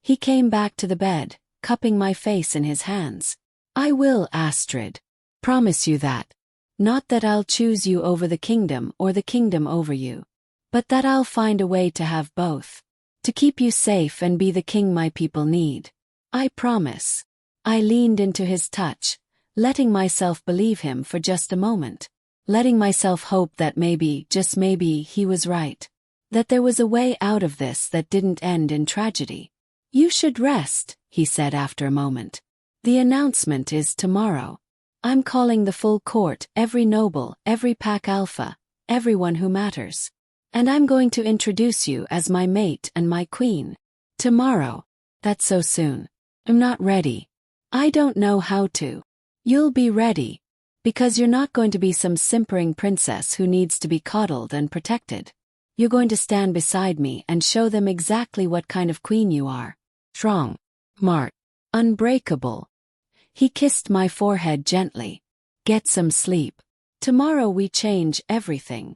S1: He came back to the bed, cupping my face in his hands. I will, Astrid. Promise you that. Not that I'll choose you over the kingdom or the kingdom over you. But that I'll find a way to have both. To keep you safe and be the king my people need. I promise. I leaned into his touch, letting myself believe him for just a moment. Letting myself hope that maybe, just maybe, he was right. That there was a way out of this that didn't end in tragedy. You should rest, he said after a moment. The announcement is tomorrow. I'm calling the full court, every noble, every pack alpha, everyone who matters. And I'm going to introduce you as my mate and my queen. Tomorrow. That's so soon. I'm not ready. I don't know how to. You'll be ready. Because you're not going to be some simpering princess who needs to be coddled and protected. You're going to stand beside me and show them exactly what kind of queen you are. Strong. Smart. Unbreakable. He kissed my forehead gently. Get some sleep. Tomorrow we change everything.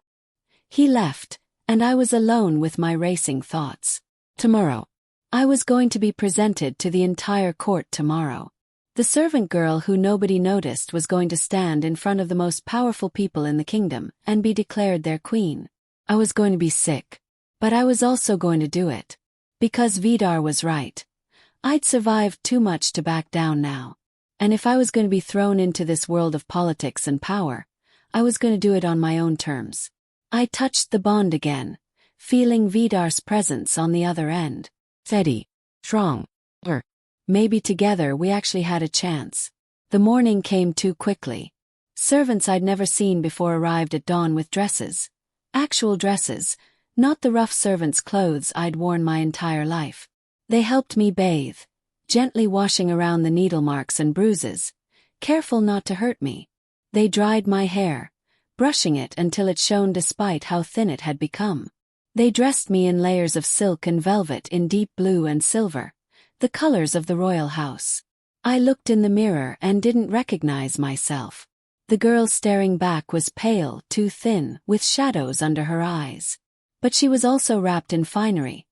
S1: He left, and I was alone with my racing thoughts. Tomorrow. I was going to be presented to the entire court tomorrow. The servant girl who nobody noticed was going to stand in front of the most powerful people in the kingdom and be declared their queen. I was going to be sick. But I was also going to do it. Because Vidar was right. I'd survived too much to back down now. And if I was going to be thrown into this world of politics and power, I was going to do it on my own terms. I touched the bond again, feeling Vidar's presence on the other end. Steady. Strong. Maybe together we actually had a chance. The morning came too quickly. Servants I'd never seen before arrived at dawn with dresses. Actual dresses, not the rough servant's clothes I'd worn my entire life. They helped me bathe, gently washing around the needle marks and bruises, careful not to hurt me. They dried my hair, brushing it until it shone despite how thin it had become. They dressed me in layers of silk and velvet in deep blue and silver, the colors of the royal house. I looked in the mirror and didn't recognize myself. The girl staring back was pale, too thin, with shadows under her eyes. But she was also wrapped in finery,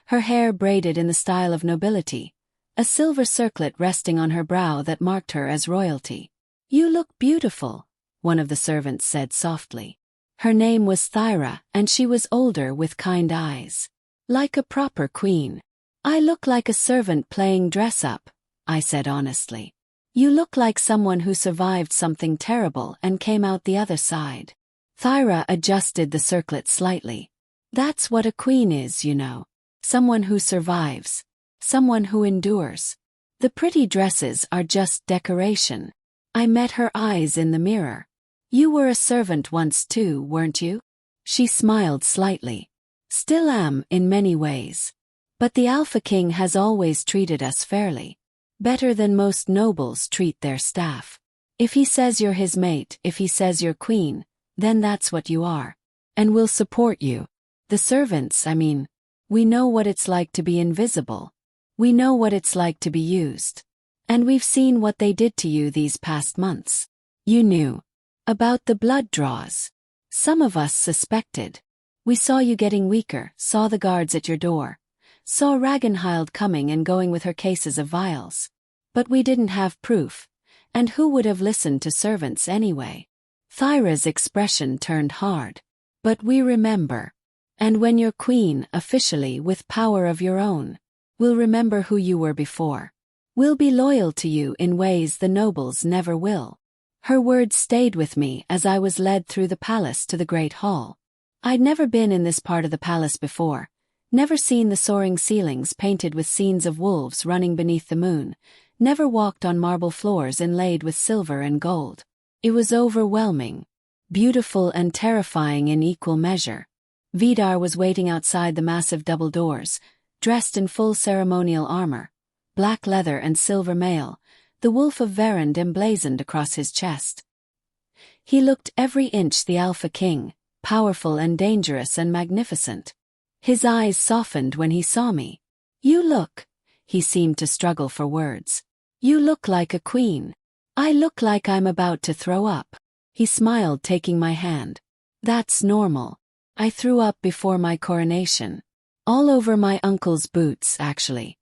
S1: her hair braided in the style of nobility, a silver circlet resting on her brow that marked her as royalty. "You look beautiful," one of the servants said softly. Her name was Thyra, and she was older with kind eyes. "Like a proper queen." "I look like a servant playing dress-up," I said honestly. "You look like someone who survived something terrible and came out the other side." Thyra adjusted the circlet slightly. "That's what a queen is, you know. Someone who survives. Someone who endures. The pretty dresses are just decoration." I met her eyes in the mirror. "You were a servant once too, weren't you?" She smiled slightly. "Still am, in many ways. But the Alpha King has always treated us fairly. Better than most nobles treat their staff. If he says you're his mate, if he says you're queen, then that's what you are. And we'll support you. The servants, I mean. We know what it's like to be invisible. We know what it's like to be used. And we've seen what they did to you these past months. You knew. About the blood draws. Some of us suspected. We saw you getting weaker, saw the guards at your door. Saw Ragnhild coming and going with her cases of vials. But we didn't have proof. And who would have listened to servants anyway?" Thyra's expression turned hard. "But we remember. And when you're queen, officially, with power of your own, we'll remember who you were before. We'll be loyal to you in ways the nobles never will." Her words stayed with me as I was led through the palace to the Great Hall. I'd never been in this part of the palace before, never seen the soaring ceilings painted with scenes of wolves running beneath the moon, never walked on marble floors inlaid with silver and gold. It was overwhelming, beautiful and terrifying in equal measure. Vidar was waiting outside the massive double doors, dressed in full ceremonial armor, black leather and silver mail, the wolf of Verand emblazoned across his chest. He looked every inch the Alpha King, powerful and dangerous and magnificent. His eyes softened when he saw me. "You look," he seemed to struggle for words. "You look like a queen." "I look like I'm about to throw up." He smiled, taking my hand. "That's normal. I threw up before my coronation. All over my uncle's boots, actually.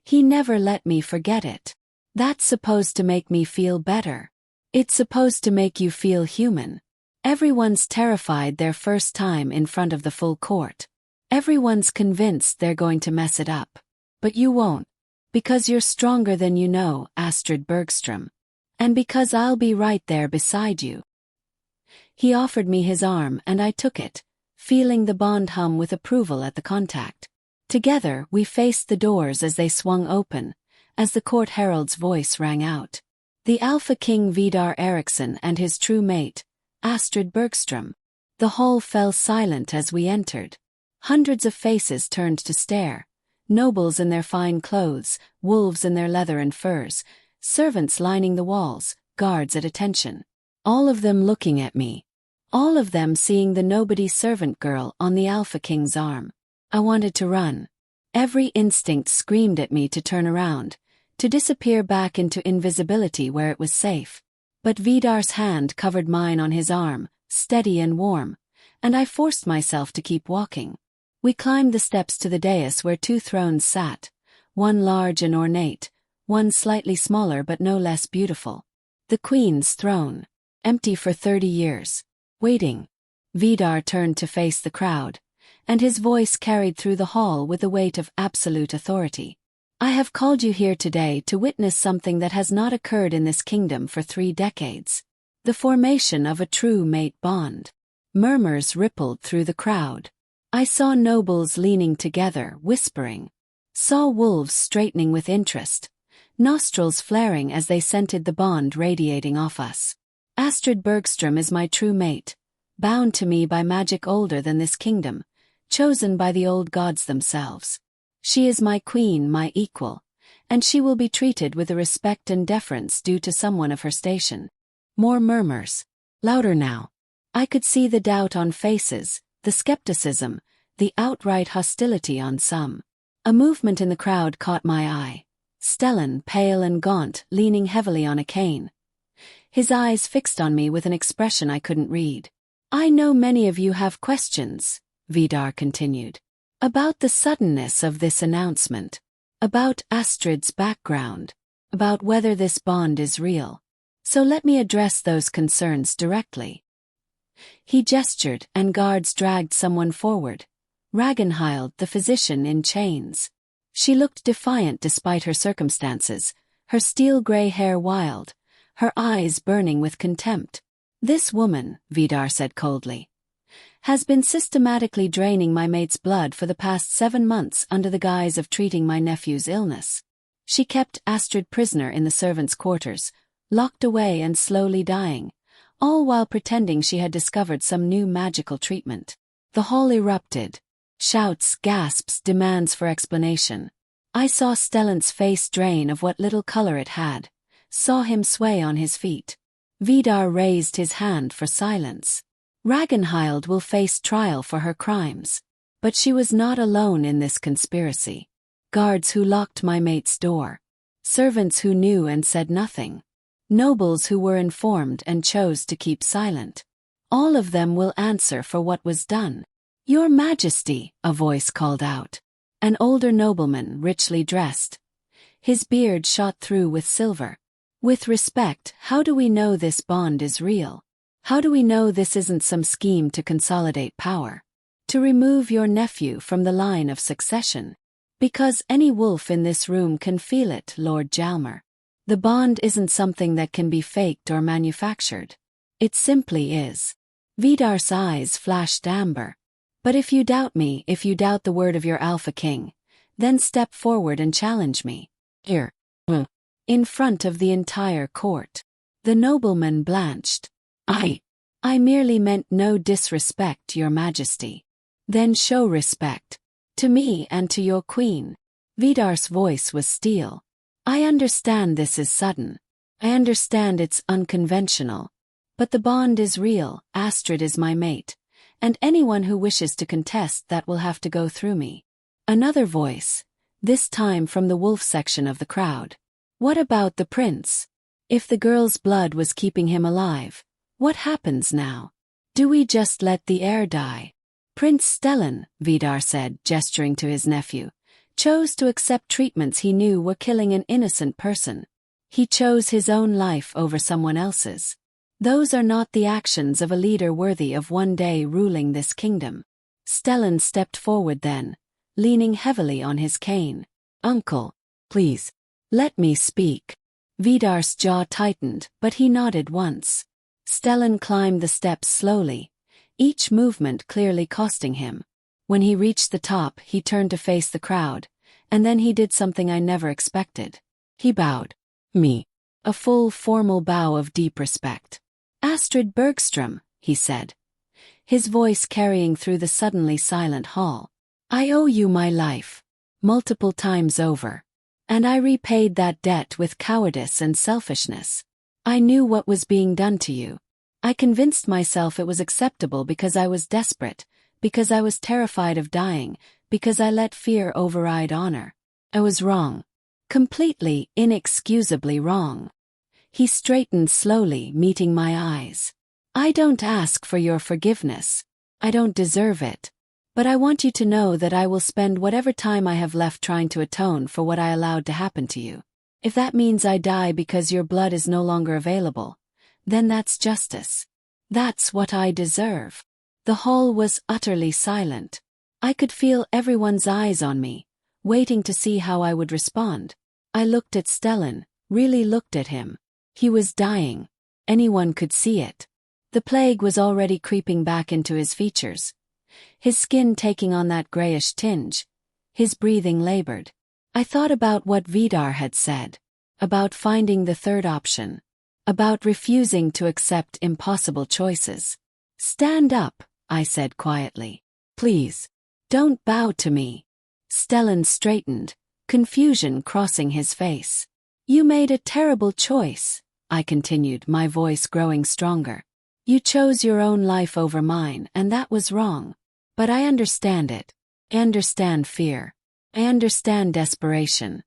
S1: He never let me forget it. That's supposed to make me feel better. It's supposed to make you feel human. Everyone's terrified their first time in front of the full court. Everyone's convinced they're going to mess it up. But you won't. Because you're stronger than you know, Astrid Bergstrom. And because I'll be right there beside you." He offered me his arm and I took it, feeling the bond hum with approval at the contact. Together we faced the doors as they swung open, as the court herald's voice rang out. The Alpha King Vidar Eriksson and his true mate, Astrid Bergstrom. The hall fell silent as we entered. Hundreds of faces turned to stare. Nobles in their fine clothes, wolves in their leather and furs, servants lining the walls, guards at attention. All of them looking at me. All of them seeing the nobody servant girl on the Alpha King's arm. I wanted to run. Every instinct screamed at me to turn around, to disappear back into invisibility where it was safe. But Vidar's hand covered mine on his arm, steady and warm, and I forced myself to keep walking. We climbed the steps to the dais where two thrones sat, one large and ornate, one slightly smaller but no less beautiful. The Queen's throne, empty for 30 years. Waiting. Vidar turned to face the crowd, and his voice carried through the hall with the weight of absolute authority. "I have called you here today to witness something that has not occurred in this kingdom for 3 decades. The formation of a true mate bond." Murmurs rippled through the crowd. I saw nobles leaning together, whispering. Saw wolves straightening with interest, nostrils flaring as they scented the bond radiating off us. Astrid Bergstrom is my true mate, bound to me by magic older than this kingdom, chosen by the old gods themselves. She is my queen, my equal, and she will be treated with the respect and deference due to someone of her station. More murmurs. Louder now. I could see the doubt on faces, the skepticism, the outright hostility on some. A movement in the crowd caught my eye. Stellan, pale and gaunt, leaning heavily on a cane. His eyes fixed on me with an expression I couldn't read. I know many of you have questions, Vidar continued. About the suddenness of this announcement. About Astrid's background. About whether this bond is real. So let me address those concerns directly. He gestured, and guards dragged someone forward. Ragnhild, the physician in chains. She looked defiant despite her circumstances, her steel-gray hair wild, her eyes burning with contempt. This woman, Vidar said coldly, has been systematically draining my mate's blood for the past 7 months under the guise of treating my nephew's illness. She kept Astrid prisoner in the servants' quarters, locked away and slowly dying, all while pretending she had discovered some new magical treatment. The hall erupted. Shouts, gasps, demands for explanation. I saw Stellan's face drain of what little color it had, saw him sway on his feet. Vidar raised his hand for silence. Ragnhild will face trial for her crimes. But she was not alone in this conspiracy. Guards who locked my mate's door. Servants who knew and said nothing. Nobles who were informed and chose to keep silent. All of them will answer for what was done. Your Majesty, a voice called out. An older nobleman, richly dressed. His beard shot through with silver. With respect, how do we know this bond is real? How do we know this isn't some scheme to consolidate power? To remove your nephew from the line of succession? Because any wolf in this room can feel it, Lord Jalmer. The bond isn't something that can be faked or manufactured. It simply is. Vidar's eyes flashed amber. But if you doubt me, if you doubt the word of your Alpha King, then step forward and challenge me. Here. In front of the entire court. The nobleman blanched. I merely meant no disrespect, Your Majesty. Then show respect. To me and to your queen. Vidar's voice was steel. I understand this is sudden. I understand it's unconventional. But the bond is real, Astrid is my mate. And anyone who wishes to contest that will have to go through me. Another voice, this time from the wolf section of the crowd. What about the prince? If the girl's blood was keeping him alive, what happens now? Do we just let the heir die? Prince Stellan, Vidar said, gesturing to his nephew, chose to accept treatments he knew were killing an innocent person. He chose his own life over someone else's. Those are not the actions of a leader worthy of one day ruling this kingdom. Stellan stepped forward then, leaning heavily on his cane. Uncle, please, let me speak. Vidar's jaw tightened, but he nodded once. Stellan climbed the steps slowly, each movement clearly costing him. When he reached the top, he turned to face the crowd, and then he did something I never expected. He bowed. Me. A full, formal bow of deep respect. Astrid Bergstrom, he said, his voice carrying through the suddenly silent hall. I owe you my life. Multiple times over. And I repaid that debt with cowardice and selfishness. I knew what was being done to you. I convinced myself it was acceptable because I was desperate, because I was terrified of dying, because I let fear override honor. I was wrong. Completely, inexcusably wrong. He straightened slowly, meeting my eyes. I don't ask for your forgiveness. I don't deserve it. But I want you to know that I will spend whatever time I have left trying to atone for what I allowed to happen to you. If that means I die because your blood is no longer available, then that's justice. That's what I deserve. The hall was utterly silent. I could feel everyone's eyes on me, waiting to see how I would respond. I looked at Stellan, really looked at him. He was dying. Anyone could see it. The plague was already creeping back into his features. His skin taking on that grayish tinge. His breathing labored. I thought about what Vidar had said. About finding the third option. About refusing to accept impossible choices. Stand up, I said quietly. Please. Don't bow to me. Stellan straightened, confusion crossing his face. You made a terrible choice, I continued, my voice growing stronger. You chose your own life over mine, and that was wrong. But I understand it. I understand fear. I understand desperation.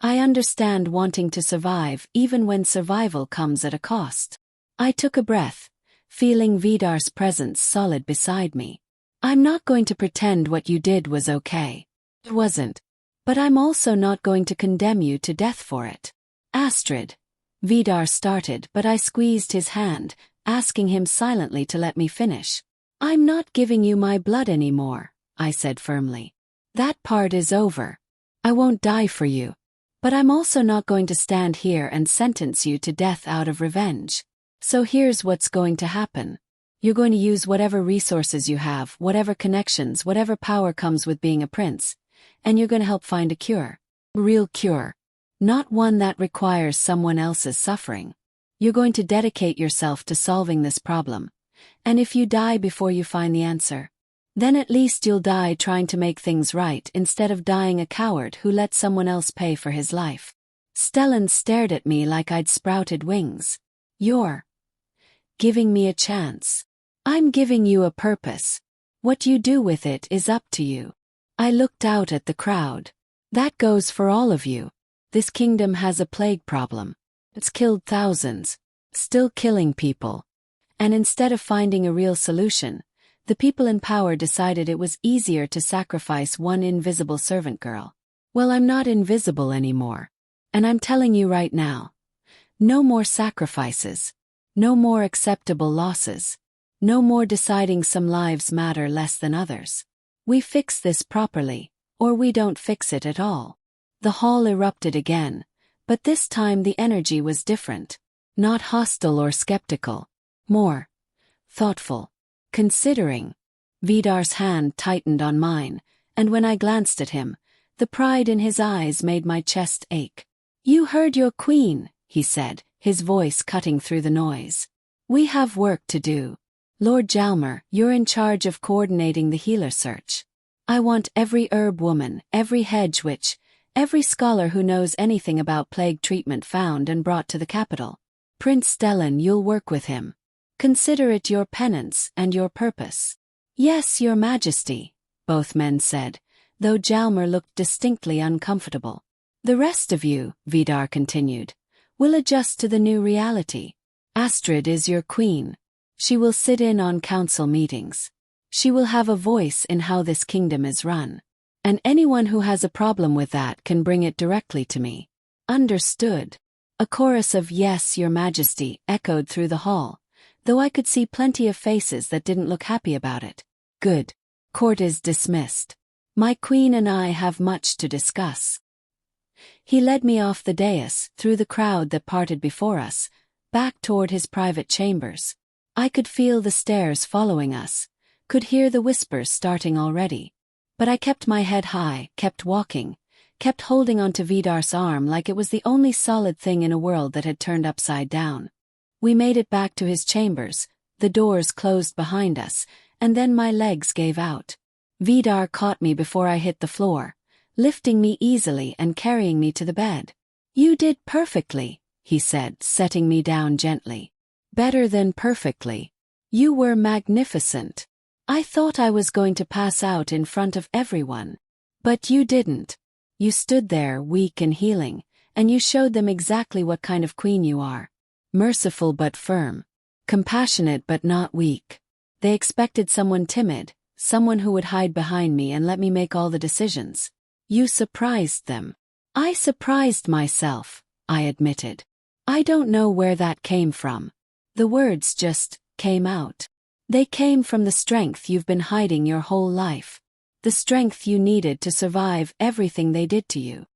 S1: I understand wanting to survive even when survival comes at a cost. I took a breath, feeling Vidar's presence solid beside me. I'm not going to pretend what you did was okay. It wasn't. But I'm also not going to condemn you to death for it. Astrid. Vidar started, but I squeezed his hand, asking him silently to let me finish. I'm not giving you my blood anymore, I said firmly. That part is over. I won't die for you. But I'm also not going to stand here and sentence you to death out of revenge. So here's what's going to happen. You're going to use whatever resources you have, whatever connections, whatever power comes with being a prince, and you're going to help find a cure. Real cure. Not one that requires someone else's suffering. You're going to dedicate yourself to solving this problem. And if you die before you find the answer, then at least you'll die trying to make things right instead of dying a coward who let someone else pay for his life. Stellan stared at me like I'd sprouted wings. You're giving me a chance. I'm giving you a purpose. What you do with it is up to you. I looked out at the crowd. That goes for all of you. This kingdom has a plague problem. It's killed thousands, still killing people. And instead of finding a real solution, the people in power decided it was easier to sacrifice one invisible servant girl. Well, I'm not invisible anymore. And I'm telling you right now. No more sacrifices. No more acceptable losses. No more deciding some lives matter less than others. We fix this properly, or we don't fix it at all. The hall erupted again, but this time the energy was different. Not hostile or skeptical. More thoughtful. Considering. Vidar's hand tightened on mine, and when I glanced at him, the pride in his eyes made my chest ache. You heard your queen, he said, his voice cutting through the noise. We have work to do. Lord Jalmer, you're in charge of coordinating the healer search. I want every herb woman, every hedge witch, every scholar who knows anything about plague treatment found and brought to the capital. Prince Stellan, you'll work with him. Consider it your penance and your purpose. Yes, your majesty, both men said, though Jalmer looked distinctly uncomfortable. The rest of you, Vidar continued, will adjust to the new reality. Astrid is your queen. She will sit in on council meetings. She will have a voice in how this kingdom is run. And anyone who has a problem with that can bring it directly to me. Understood. A chorus of yes, your majesty, echoed through the hall, though I could see plenty of faces that didn't look happy about it. Good. Court is dismissed. My queen and I have much to discuss. He led me off the dais, through the crowd that parted before us, back toward his private chambers. I could feel the stairs following us, could hear the whispers starting already. But I kept my head high, kept walking, kept holding onto Vidar's arm like it was the only solid thing in a world that had turned upside down. We made it back to his chambers, the doors closed behind us, and then my legs gave out. Vidar caught me before I hit the floor, lifting me easily and carrying me to the bed. You did perfectly, he said, setting me down gently. Better than perfectly. You were magnificent. I thought I was going to pass out in front of everyone. But you didn't. You stood there, weak and healing, and you showed them exactly what kind of queen you are. Merciful but firm. Compassionate but not weak. They expected someone timid, someone who would hide behind me and let me make all the decisions. You surprised them. I surprised myself, I admitted. I don't know where that came from. The words just came out. They came from the strength you've been hiding your whole life. The strength you needed to survive everything they did to you.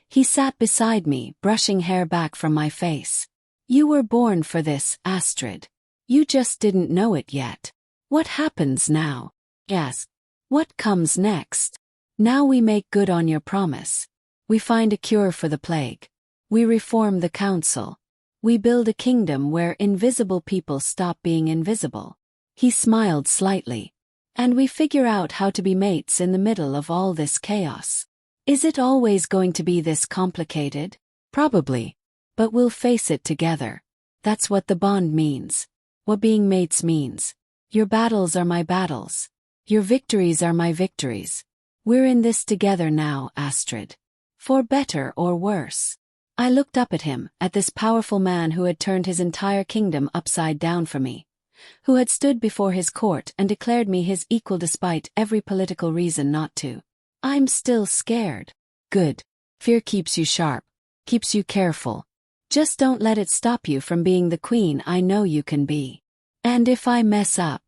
S1: He sat beside me, brushing hair back from my face. You were born for this, Astrid. You just didn't know it yet. What happens now? Yes. What comes next? Now we make good on your promise. We find a cure for the plague. We reform the council. We build a kingdom where invisible people stop being invisible. He smiled slightly. And we figure out how to be mates in the middle of all this chaos. Is it always going to be this complicated? Probably. But we'll face it together. That's what the bond means. What being mates means. Your battles are my battles. Your victories are my victories. We're in this together now, Astrid. For better or worse. I looked up at him, at this powerful man who had turned his entire kingdom upside down for me, who had stood before his court and declared me his equal despite every political reason not to. I'm still scared. Good. Fear keeps you sharp, keeps you careful. Just don't let it stop you from being the queen I know you can be. And if I mess up,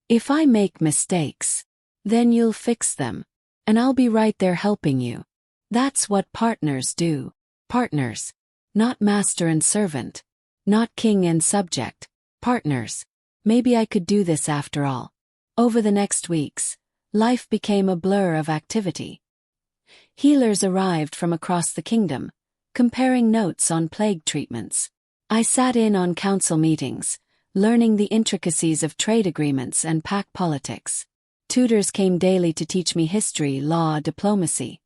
S1: if I make mistakes, then you'll fix them. And I'll be right there helping you. That's what partners do. Partners. Not master and servant. Not king and subject. Partners. Maybe I could do this after all. Over the next weeks, life became a blur of activity. Healers arrived from across the kingdom, comparing notes on plague treatments. I sat in on council meetings, learning the intricacies of trade agreements and pack politics. Tutors came daily to teach me history, law, diplomacy.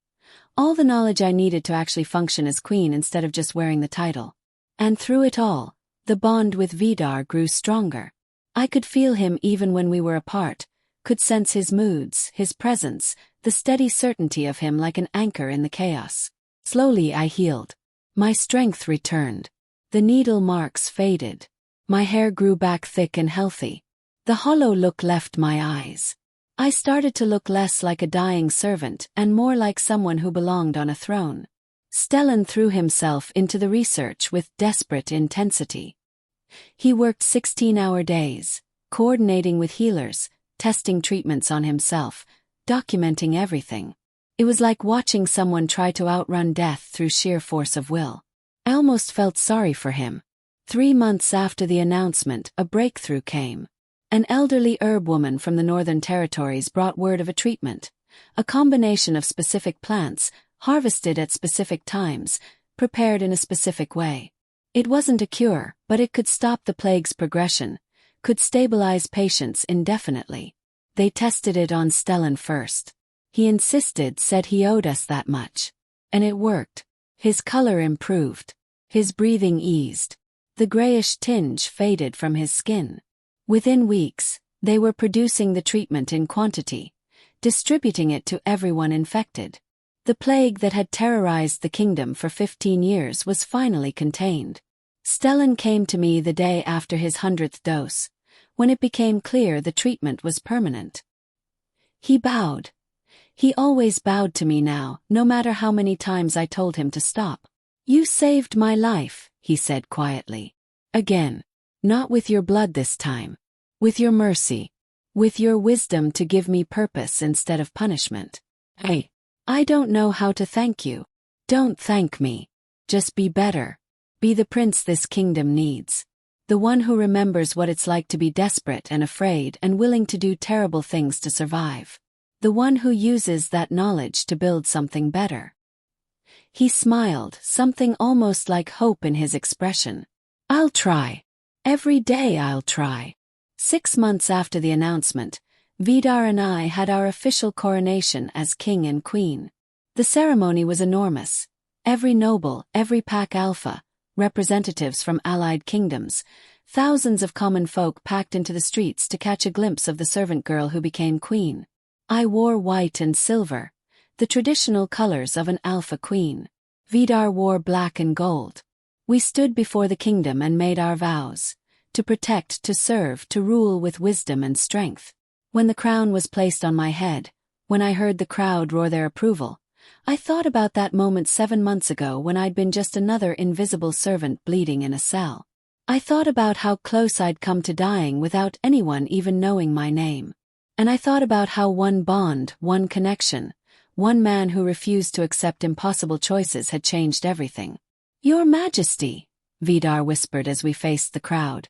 S1: All the knowledge I needed to actually function as queen instead of just wearing the title. And through it all, the bond with Vidar grew stronger. I could feel him even when we were apart, could sense his moods, his presence, the steady certainty of him like an anchor in the chaos. Slowly I healed. My strength returned. The needle marks faded. My hair grew back thick and healthy. The hollow look left my eyes. I started to look less like a dying servant and more like someone who belonged on a throne. Stellan threw himself into the research with desperate intensity. He worked 16-hour days, coordinating with healers, testing treatments on himself, documenting everything. It was like watching someone try to outrun death through sheer force of will. I almost felt sorry for him. 3 months after the announcement, a breakthrough came. An elderly herb woman from the Northern Territories brought word of a treatment, a combination of specific plants, harvested at specific times, prepared in a specific way. It wasn't a cure, but it could stop the plague's progression, could stabilize patients indefinitely. They tested it on Stellan first. He insisted, said he owed us that much. And it worked. His color improved. His breathing eased. The grayish tinge faded from his skin. Within weeks, they were producing the treatment in quantity, distributing it to everyone infected. The plague that had terrorized the kingdom for 15 years was finally contained. Stellan came to me the day after his 100th dose, when it became clear the treatment was permanent. He bowed. He always bowed to me now, no matter how many times I told him to stop. "You saved my life," he said quietly. "Again. Not with your blood this time. With your mercy. With your wisdom to give me purpose instead of punishment. I don't know how to thank you. Don't thank me. Just be better. Be the prince this kingdom needs. The one who remembers what it's like to be desperate and afraid and willing to do terrible things to survive. The one who uses that knowledge to build something better." He smiled, something almost like hope in his expression. "I'll try. Every day I'll try." 6 months after the announcement, Vidar and I had our official coronation as king and queen. The ceremony was enormous. Every noble, every pack alpha, representatives from allied kingdoms, thousands of common folk packed into the streets to catch a glimpse of the servant girl who became queen. I wore white and silver, the traditional colors of an alpha queen. Vidar wore black and gold. We stood before the kingdom and made our vows. To protect, to serve, to rule with wisdom and strength. When the crown was placed on my head, when I heard the crowd roar their approval, I thought about that moment 7 months ago when I'd been just another invisible servant bleeding in a cell. I thought about how close I'd come to dying without anyone even knowing my name. And I thought about how one bond, one connection, one man who refused to accept impossible choices had changed everything. "Your Majesty," Vidar whispered as we faced the crowd.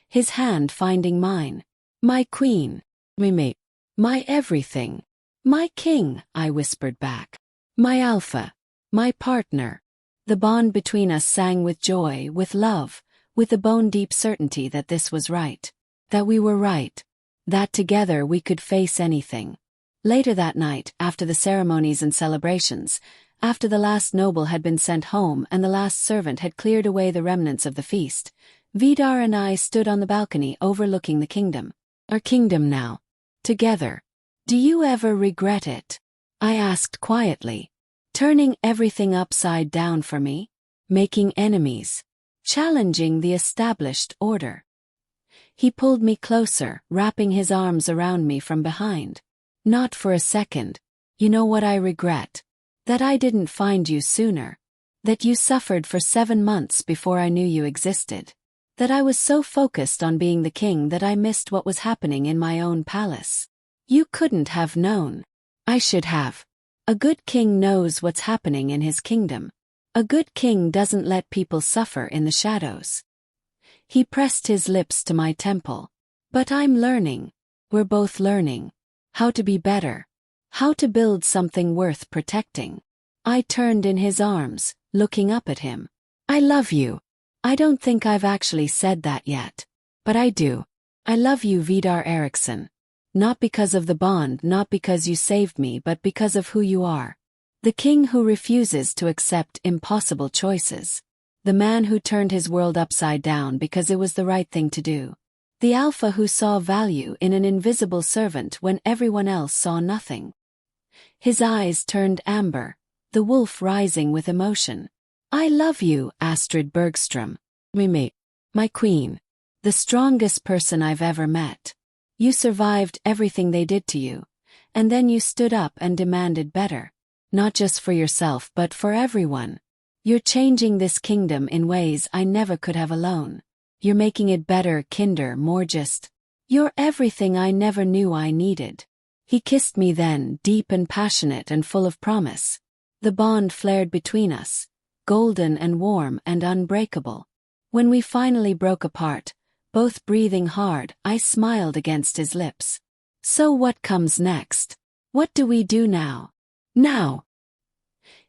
S1: His hand finding mine. "My queen. Mimi. My everything. My king," I whispered back. "My alpha. My partner." The bond between us sang with joy, with love, with the bone-deep certainty that this was right. That we were right. That together we could face anything. Later that night, after the ceremonies and celebrations, after the last noble had been sent home and the last servant had cleared away the remnants of the feast, Vidar and I stood on the balcony overlooking the kingdom. Our kingdom now. Together. "Do you ever regret it?" I asked quietly. turning everything upside down for me, making enemies, challenging the established order. He pulled me closer, wrapping his arms around me from behind. Not for a second. You know what I regret? That I didn't find you sooner. That you suffered for 7 months before I knew you existed. That I was so focused on being the king that I missed what was happening in my own palace. You couldn't have known. I should have. A good king knows what's happening in his kingdom. A good king doesn't let people suffer in the shadows. He pressed his lips to my temple. But I'm learning. We're both learning. How to be better. How to build something worth protecting. I turned in his arms, looking up at him. I love you. I don't think I've actually said that yet. But I do. I love you, Vidar Eriksson. Not because of the bond, not because you saved me, but because of who you are. The king who refuses to accept impossible choices. The man who turned his world upside down because it was the right thing to do. The alpha who saw value in an invisible servant when everyone else saw nothing. His eyes turned amber, the wolf rising with emotion. I love you, Astrid Bergström. Mimi. My queen. The strongest person I've ever met. You survived everything they did to you. And then you stood up and demanded better. Not just for yourself but for everyone. You're changing this kingdom in ways I never could have alone. You're making it better, kinder, more just. You're everything I never knew I needed. He kissed me then, deep and passionate and full of promise. The bond flared between us, golden and warm and unbreakable. When we finally broke apart, both breathing hard, I smiled against his lips. So what comes next? What do we do now? Now!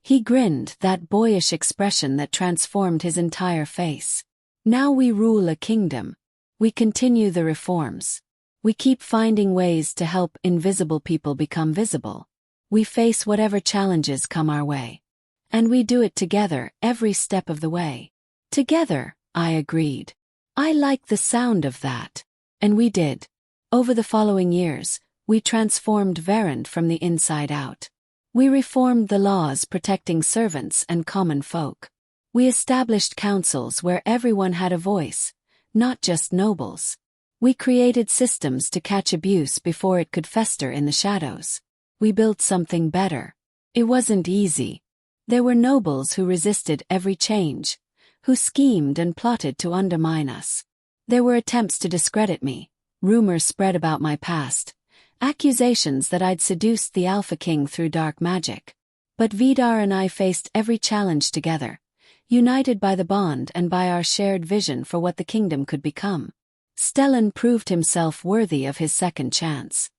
S1: He grinned, that boyish expression that transformed his entire face. Now we rule a kingdom. We continue the reforms. We keep finding ways to help invisible people become visible. We face whatever challenges come our way. And we do it together every step of the way. Together, I agreed. I like the sound of that. And we did. Over the following years, we transformed Verand from the inside out. We reformed the laws protecting servants and common folk. We established councils where everyone had a voice, not just nobles. We created systems to catch abuse before it could fester in the shadows. We built something better. It wasn't easy. There were nobles who resisted every change, who schemed and plotted to undermine us. There were attempts to discredit me, rumors spread about my past, accusations that I'd seduced the Alpha King through dark magic. But Vidar and I faced every challenge together, united by the bond and by our shared vision for what the kingdom could become. Stellan proved himself worthy of his second chance.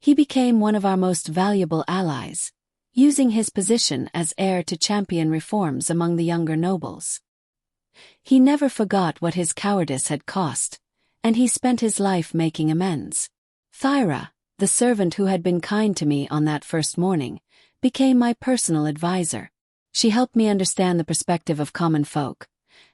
S1: He became one of our most valuable allies, using his position as heir to champion reforms among the younger nobles. He never forgot what his cowardice had cost, and he spent his life making amends. Thyra, the servant who had been kind to me on that first morning, became my personal advisor. She helped me understand the perspective of common folk,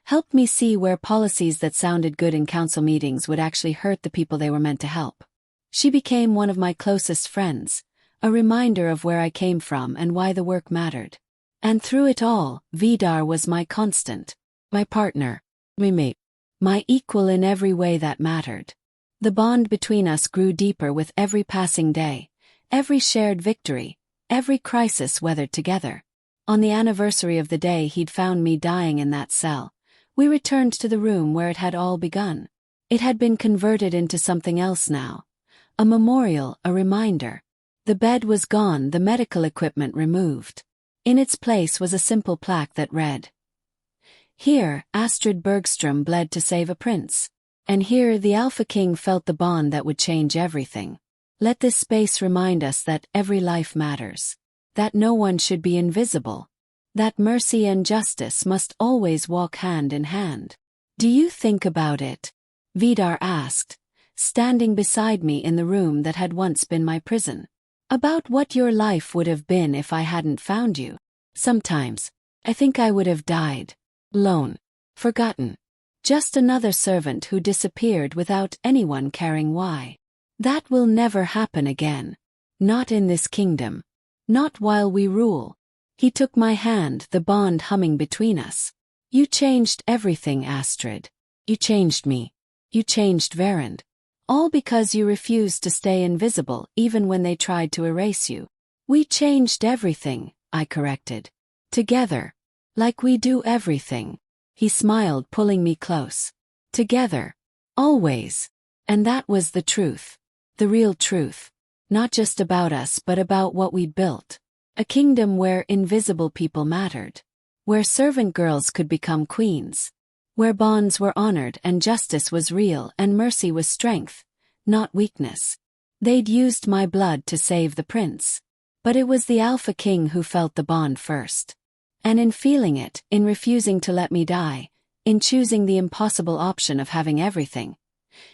S1: helped me see where policies that sounded good in council meetings would actually hurt the people they were meant to help. She became one of my closest friends, a reminder of where I came from and why the work mattered. And through it all, Vidar was my constant, my partner, my mate, my equal in every way that mattered. The bond between us grew deeper with every passing day, every shared victory, every crisis weathered together. On the anniversary of the day he'd found me dying in that cell, we returned to the room where it had all begun. It had been converted into something else now. A memorial, a reminder. The bed was gone, the medical equipment removed. In its place was a simple plaque that read, "Here, Astrid Bergström bled to save a prince. And here the Alpha King felt the bond that would change everything. Let this space remind us that every life matters. That no one should be invisible. That mercy and justice must always walk hand in hand." "Do you think about it?" Vidar asked, standing beside me in the room that had once been my prison. "About what your life would have been if I hadn't found you? Sometimes, I think I would have died. Alone. Forgotten. Just another servant who disappeared without anyone caring why. That will never happen again. Not in this kingdom. Not while we rule. He took my hand, the bond humming between us. You changed everything, Astrid. You changed me. You changed Verand. All because you refused to stay invisible even when they tried to erase you. We changed everything, I corrected. Together. Like we do everything. He smiled, pulling me close. Together. Always. And that was the truth. The real truth. Not just about us but about what we'd built. A kingdom where invisible people mattered. Where servant girls could become queens. Where bonds were honored and justice was real and mercy was strength, not weakness. They'd used my blood to save the prince. But it was the Alpha King who felt the bond first. And in feeling it, in refusing to let me die, in choosing the impossible option of having everything,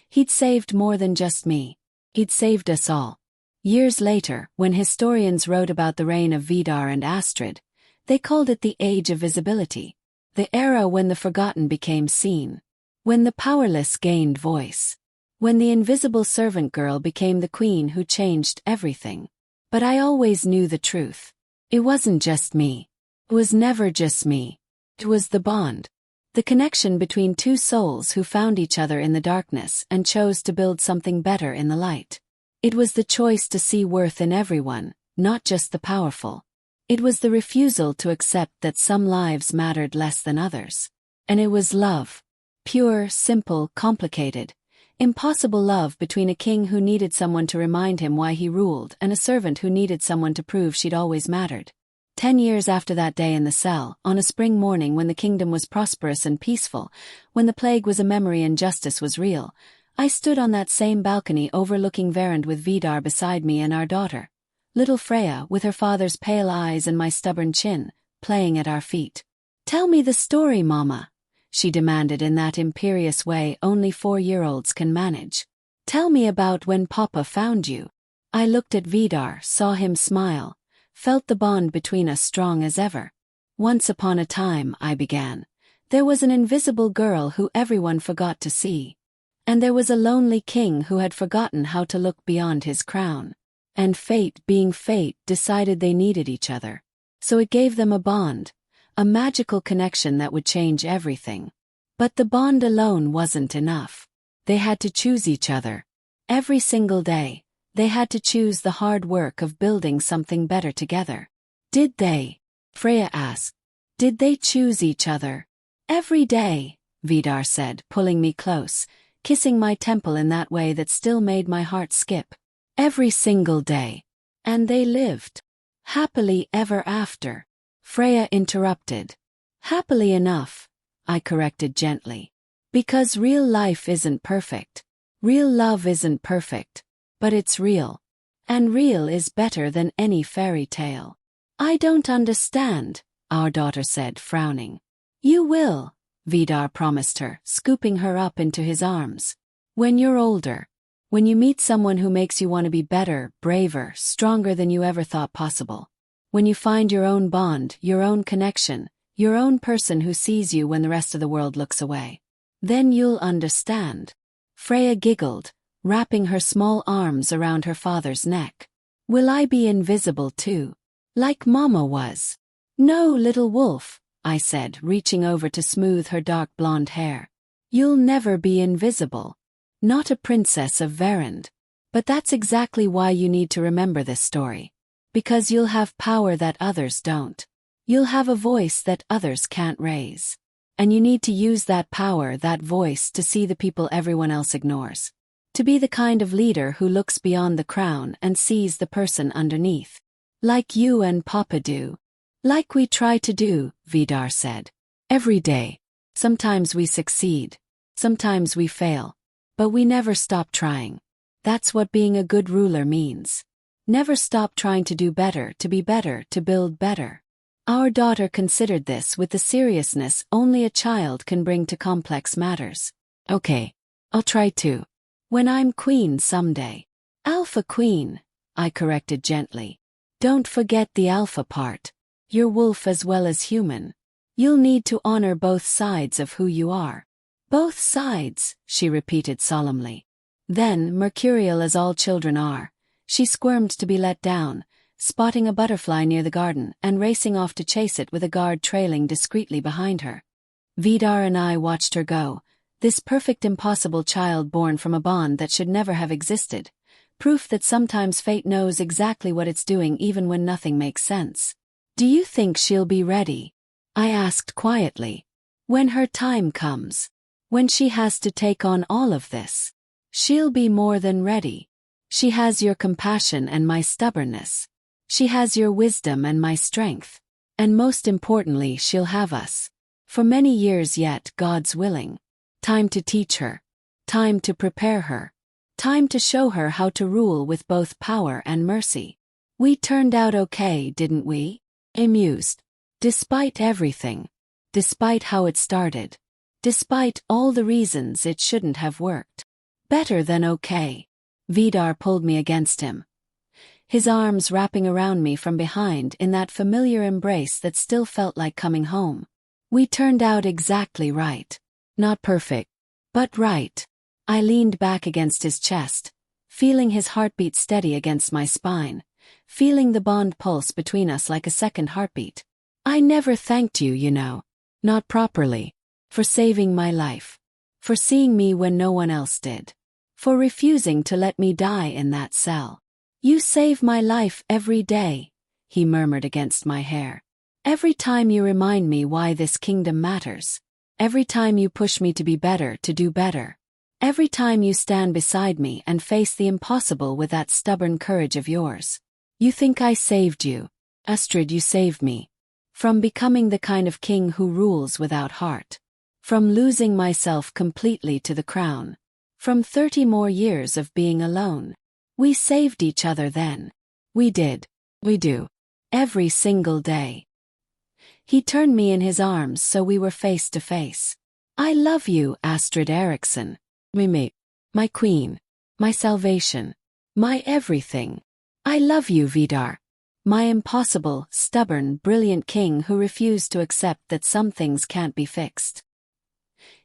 S1: he'd saved more than just me. He'd saved us all. Years later, when historians wrote about the reign of Vidar and Astrid, they called it the Age of Visibility, the era when the forgotten became seen, when the powerless gained voice, when the invisible servant girl became the queen who changed everything. But I always knew the truth. It wasn't just me. It was never just me. It was the bond. The connection between two souls who found each other in the darkness and chose to build something better in the light. It was the choice to see worth in everyone, not just the powerful. It was the refusal to accept that some lives mattered less than others. And it was love. Pure, simple, complicated, impossible love between a king who needed someone to remind him why he ruled and a servant who needed someone to prove she'd always mattered. 10 years after that day in the cell, on a spring morning when the kingdom was prosperous and peaceful, when the plague was a memory and justice was real, I stood on that same balcony overlooking Verand with Vidar beside me and our daughter, little Freya with her father's pale eyes and my stubborn chin, playing at our feet. "Tell me the story, Mama," she demanded in that imperious way only 4-year-olds can manage. "Tell me about when Papa found you." I looked at Vidar, saw him smile, felt the bond between us strong as ever. "Once upon a time," I began, "there was an invisible girl who everyone forgot to see. And there was a lonely king who had forgotten how to look beyond his crown. And fate, being fate, decided they needed each other. So it gave them a bond, a magical connection that would change everything. But the bond alone wasn't enough. They had to choose each other. Every single day, they had to choose the hard work of building something better together." "Did they?" Freya asked. "Did they choose each other?" "Every day," Vidar said, pulling me close, kissing my temple in that way that still made my heart skip. "Every single day. And they lived. Happily ever after." Freya interrupted. "Happily enough," I corrected gently. "Because real life isn't perfect. Real love isn't perfect. But it's real. And real is better than any fairy tale." "I don't understand," our daughter said, frowning. "You will," Vidar promised her, scooping her up into his arms. "When you're older. When you meet someone who makes you want to be better, braver, stronger than you ever thought possible. When you find your own bond, your own connection, your own person who sees you when the rest of the world looks away. Then you'll understand." Freya giggled, wrapping her small arms around her father's neck. "Will I be invisible too? Like Mama was?" "No, little wolf," I said, reaching over to smooth her dark blonde hair. "You'll never be invisible. Not a princess of Verand. But that's exactly why you need to remember this story. Because you'll have power that others don't. You'll have a voice that others can't raise. And you need to use that power, that voice, to see the people everyone else ignores. To be the kind of leader who looks beyond the crown and sees the person underneath. Like you and Papa do. Like we try to do," Vidar said. "Every day. Sometimes we succeed. Sometimes we fail. But we never stop trying. That's what being a good ruler means. Never stop trying to do better, to be better, to build better." Our daughter considered this with the seriousness only a child can bring to complex matters. "Okay. I'll try to. When I'm queen someday." "Alpha queen," I corrected gently. "Don't forget the alpha part. You're wolf as well as human. You'll need to honor both sides of who you are." "Both sides," she repeated solemnly. Then, mercurial as all children are, she squirmed to be let down, spotting a butterfly near the garden and racing off to chase it with a guard trailing discreetly behind her. Vidar and I watched her go, this perfect impossible child born from a bond that should never have existed, proof that sometimes fate knows exactly what it's doing even when nothing makes sense. "Do you think she'll be ready?" I asked quietly. "When her time comes. When she has to take on all of this. She'll be more than ready. She has your compassion and my stubbornness. She has your wisdom and my strength. And most importantly, she'll have us. For many years yet, God's willing. Time to teach her. Time to prepare her. Time to show her how to rule with both power and mercy." We turned out okay, didn't we? Amused. Despite everything. Despite how it started. Despite all the reasons it shouldn't have worked. Better than okay. Vidar pulled me against him, his arms wrapping around me from behind in that familiar embrace that still felt like coming home. We turned out exactly right. Not perfect, but right. I leaned back against his chest, feeling his heartbeat steady against my spine, feeling the bond pulse between us like a second heartbeat. "I never thanked you, you know. Not properly. For saving my life. For seeing me when no one else did. For refusing to let me die in that cell. You save my life every day," he murmured against my hair. "Every time you remind me why this kingdom matters. Every time you push me to be better, to do better. Every time you stand beside me and face the impossible with that stubborn courage of yours. You think I saved you. Astrid, you saved me. From becoming the kind of king who rules without heart. From losing myself completely to the crown. From 30 more years of being alone. We saved each other then. We did. We do. Every single day." He turned me in his arms so we were face to face. "I love you, Astrid Eriksson. Mimi. My queen. My salvation. My everything. I love you, Vidar. My impossible, stubborn, brilliant king who refused to accept that some things can't be fixed."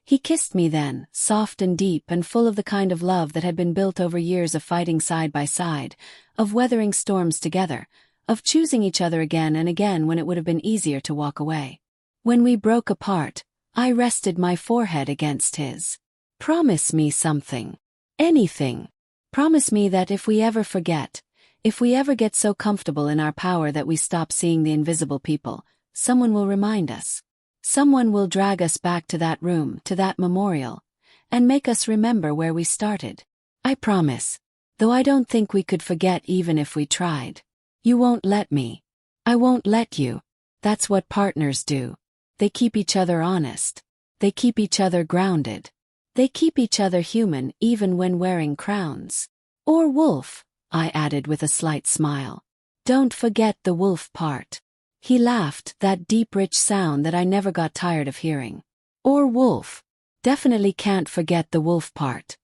S1: He kissed me then, soft and deep and full of the kind of love that had been built over years of fighting side by side, of weathering storms together, of choosing each other again and again when it would have been easier to walk away. When we broke apart, I rested my forehead against his. "Promise me something. Anything. Promise me that if we ever forget, if we ever get so comfortable in our power that we stop seeing the invisible people, someone will remind us. Someone will drag us back to that room, to that memorial, and make us remember where we started. I promise. Though I don't think we could forget even if we tried. You won't let me. I won't let you. That's what partners do. They keep each other honest. They keep each other grounded. They keep each other human even when wearing crowns. Or wolf," I added with a slight smile. "Don't forget the wolf part." He laughed, that deep rich sound that I never got tired of hearing. "Or wolf. Definitely can't forget the wolf part."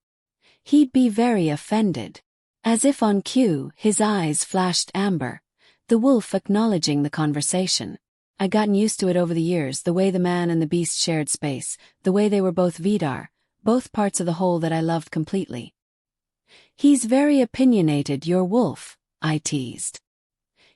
S1: He'd be very offended. As if on cue, his eyes flashed amber, the wolf acknowledging the conversation. I'd gotten used to it over the years, the way the man and the beast shared space, the way they were both Vidar, both parts of the whole that I loved completely. "He's very opinionated, your wolf," I teased.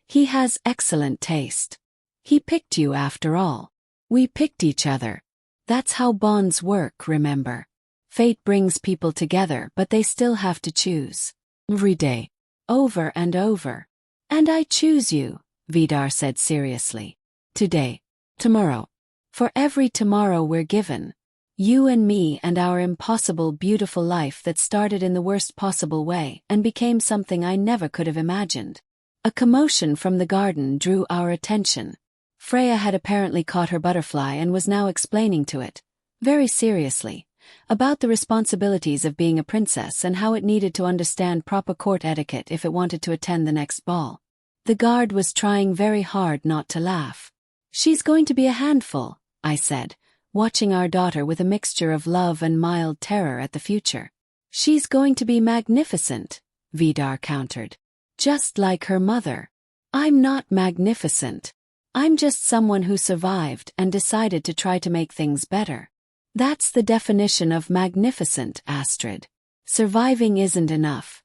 S1: "He has excellent taste. He picked you after all. We picked each other. That's how bonds work, remember. Fate brings people together, but they still have to choose. Every day. Over and over. And I choose you," Vidar said seriously. "Today. Tomorrow. For every tomorrow we're given. You and me and our impossible, beautiful life that started in the worst possible way and became something I never could have imagined." A commotion from the garden drew our attention. Freya had apparently caught her butterfly and was now explaining to it, very seriously, about the responsibilities of being a princess and how it needed to understand proper court etiquette if it wanted to attend the next ball. The guard was trying very hard not to laugh. "She's going to be a handful," I said, watching our daughter with a mixture of love and mild terror at the future. "She's going to be magnificent," Vidar countered. "Just like her mother. I'm not magnificent. I'm just someone who survived and decided to try to make things better. That's the definition of magnificent, Astrid. Surviving isn't enough.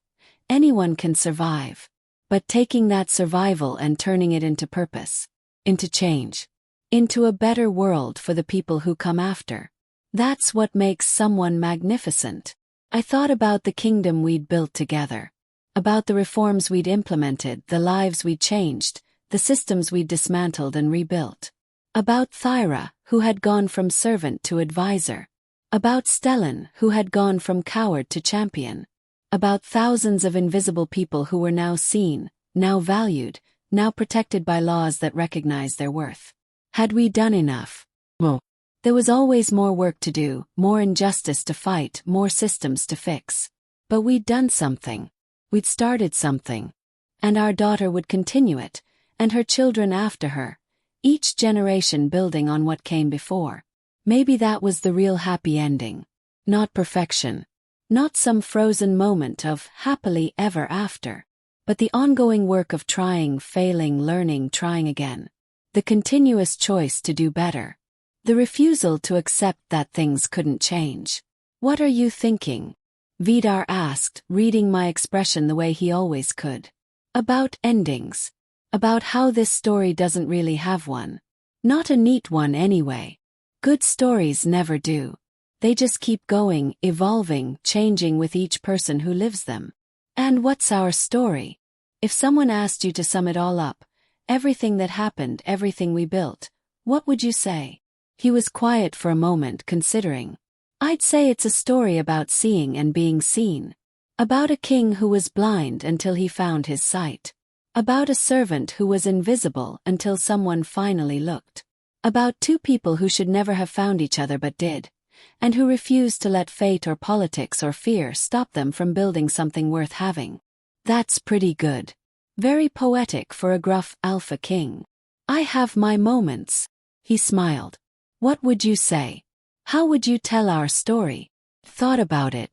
S1: Anyone can survive. but taking that survival and turning it into purpose, into change, into a better world for the people who come after. That's what makes someone magnificent. I thought about the kingdom we'd built together, about the reforms we'd implemented, the lives we'd changed, the systems we'd dismantled and rebuilt. About Thyra, who had gone from servant to advisor. About Stellan, who had gone from coward to champion. About thousands of invisible people who were now seen, now valued, now protected by laws that recognize their worth. Had we done enough? Well, there was always more work to do, more injustice to fight, more systems to fix. But we'd done something. We'd started something. And our daughter would continue it, and her children after her, each generation building on what came before. Maybe that was the real happy ending. Not perfection. Not some frozen moment of happily ever after. But the ongoing work of trying, failing, learning, trying again. The continuous choice to do better. The refusal to accept that things couldn't change. What are you thinking? Vidar asked, reading my expression the way he always could. About endings. About how this story doesn't really have one. Not a neat one anyway. Good stories never do. They just keep going, evolving, changing with each person who lives them. And what's our story? If someone asked you to sum it all up, everything that happened, everything we built, what would you say? He was quiet for a moment, considering. I'd say it's a story about seeing and being seen. About a king who was blind until he found his sight. About a servant who was invisible until someone finally looked. About two people who should never have found each other but did, and who refused to let fate or politics or fear stop them from building something worth having. That's pretty good. Very poetic for a gruff alpha king. I have my moments. He smiled. What would you say? How would you tell our story? Thought about it.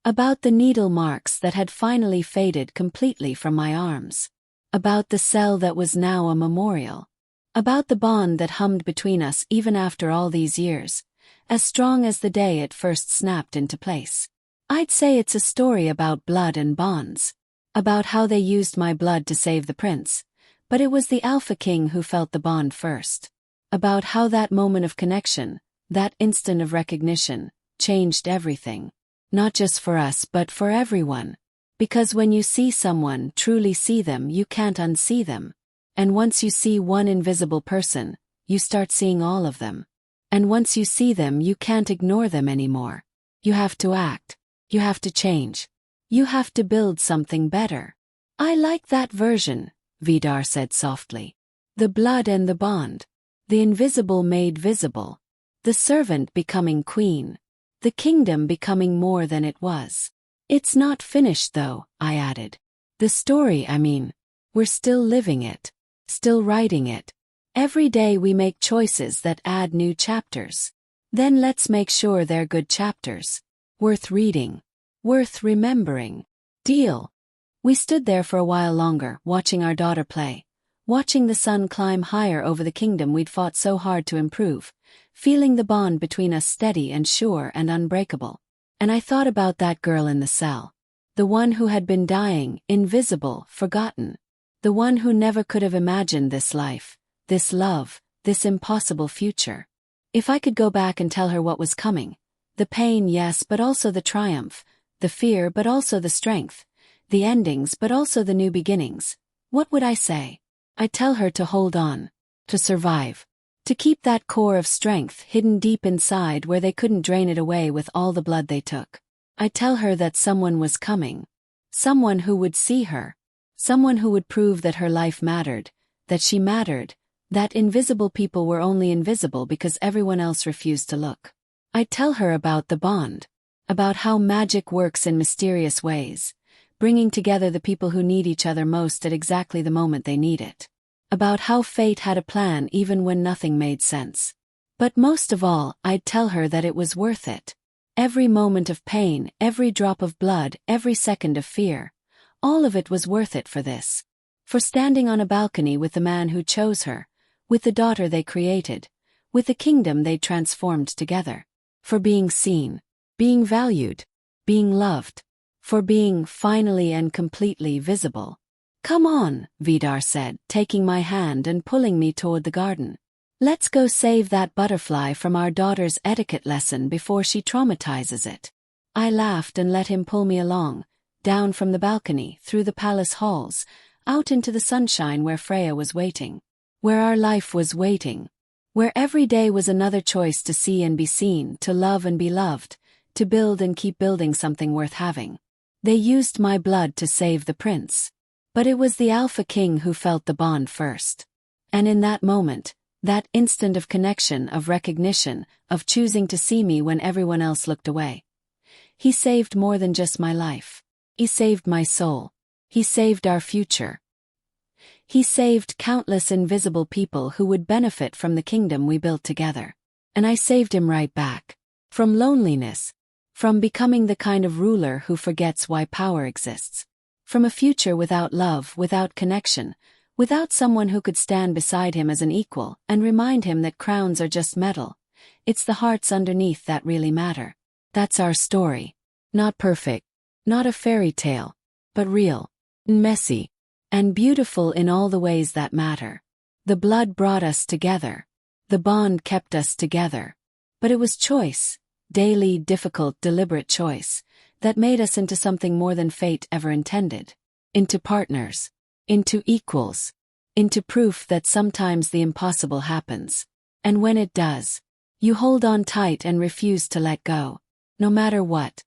S1: About the needle marks that had finally faded completely from my arms. About the cell that was now a memorial. About the bond that hummed between us even after all these years, as strong as the day it first snapped into place. I'd say it's a story about blood and bonds. About how they used my blood to save the prince, but it was the Alpha King who felt the bond first. About how that moment of connection, that instant of recognition, changed everything. Not just for us but for everyone. Because when you see someone, truly see them, you can't unsee them. And once you see one invisible person, you start seeing all of them. And once you see them, you can't ignore them anymore. You have to act. You have to change. You have to build something better. I like that version, Vidar said softly. The blood and the bond. The invisible made visible. The servant becoming queen. The kingdom becoming more than it was. It's not finished though, I added. The story, I mean. We're still living it. Still writing it. Every day we make choices that add new chapters. Then let's make sure they're good chapters. Worth reading. Worth remembering. Deal. We stood there for a while longer, watching our daughter play. Watching the sun climb higher over the kingdom we'd fought so hard to improve. Feeling the bond between us steady and sure and unbreakable. And I thought about that girl in the cell. The one who had been dying, invisible, forgotten. The one who never could have imagined this life, this love, this impossible future. If I could go back and tell her what was coming. The pain, yes, but also the triumph. The fear, but also the strength. The endings, but also the new beginnings. What would I say? I'd tell her to hold on. To survive. To keep that core of strength hidden deep inside where they couldn't drain it away with all the blood they took. I'd tell her that someone was coming. Someone who would see her. Someone who would prove that her life mattered, that she mattered, that invisible people were only invisible because everyone else refused to look. I'd tell her about the bond. About how magic works in mysterious ways, bringing together the people who need each other most at exactly the moment they need it. About how fate had a plan even when nothing made sense. But most of all, I'd tell her that it was worth it. Every moment of pain, every drop of blood, every second of fear. All of it was worth it for this. For standing on a balcony with the man who chose her, with the daughter they created, with the kingdom they transformed together. For being seen, being valued, being loved. For being finally and completely visible. Come on, Vidar said, taking my hand and pulling me toward the garden. Let's go save that butterfly from our daughter's etiquette lesson before she traumatizes it. I laughed and let him pull me along, down from the balcony, through the palace halls, out into the sunshine where Freya was waiting. Where our life was waiting. Where every day was another choice to see and be seen, to love and be loved, to build and keep building something worth having. They used my blood to save the prince. But it was the Alpha King who felt the bond first. And in that moment, that instant of connection, of recognition, of choosing to see me when everyone else looked away, he saved more than just my life. He saved my soul. He saved our future. He saved countless invisible people who would benefit from the kingdom we built together. And I saved him right back. From loneliness. From becoming the kind of ruler who forgets why power exists. From a future without love, without connection, without someone who could stand beside him as an equal and remind him that crowns are just metal. It's the hearts underneath that really matter. That's our story. Not perfect. Not a fairy tale. But real. Messy. And beautiful in all the ways that matter. The blood brought us together. The bond kept us together. But it was choice. Daily, difficult, deliberate choice. That made us into something more than fate ever intended. Into partners. Into equals. Into proof that sometimes the impossible happens. And when it does, you hold on tight and refuse to let go. No matter what.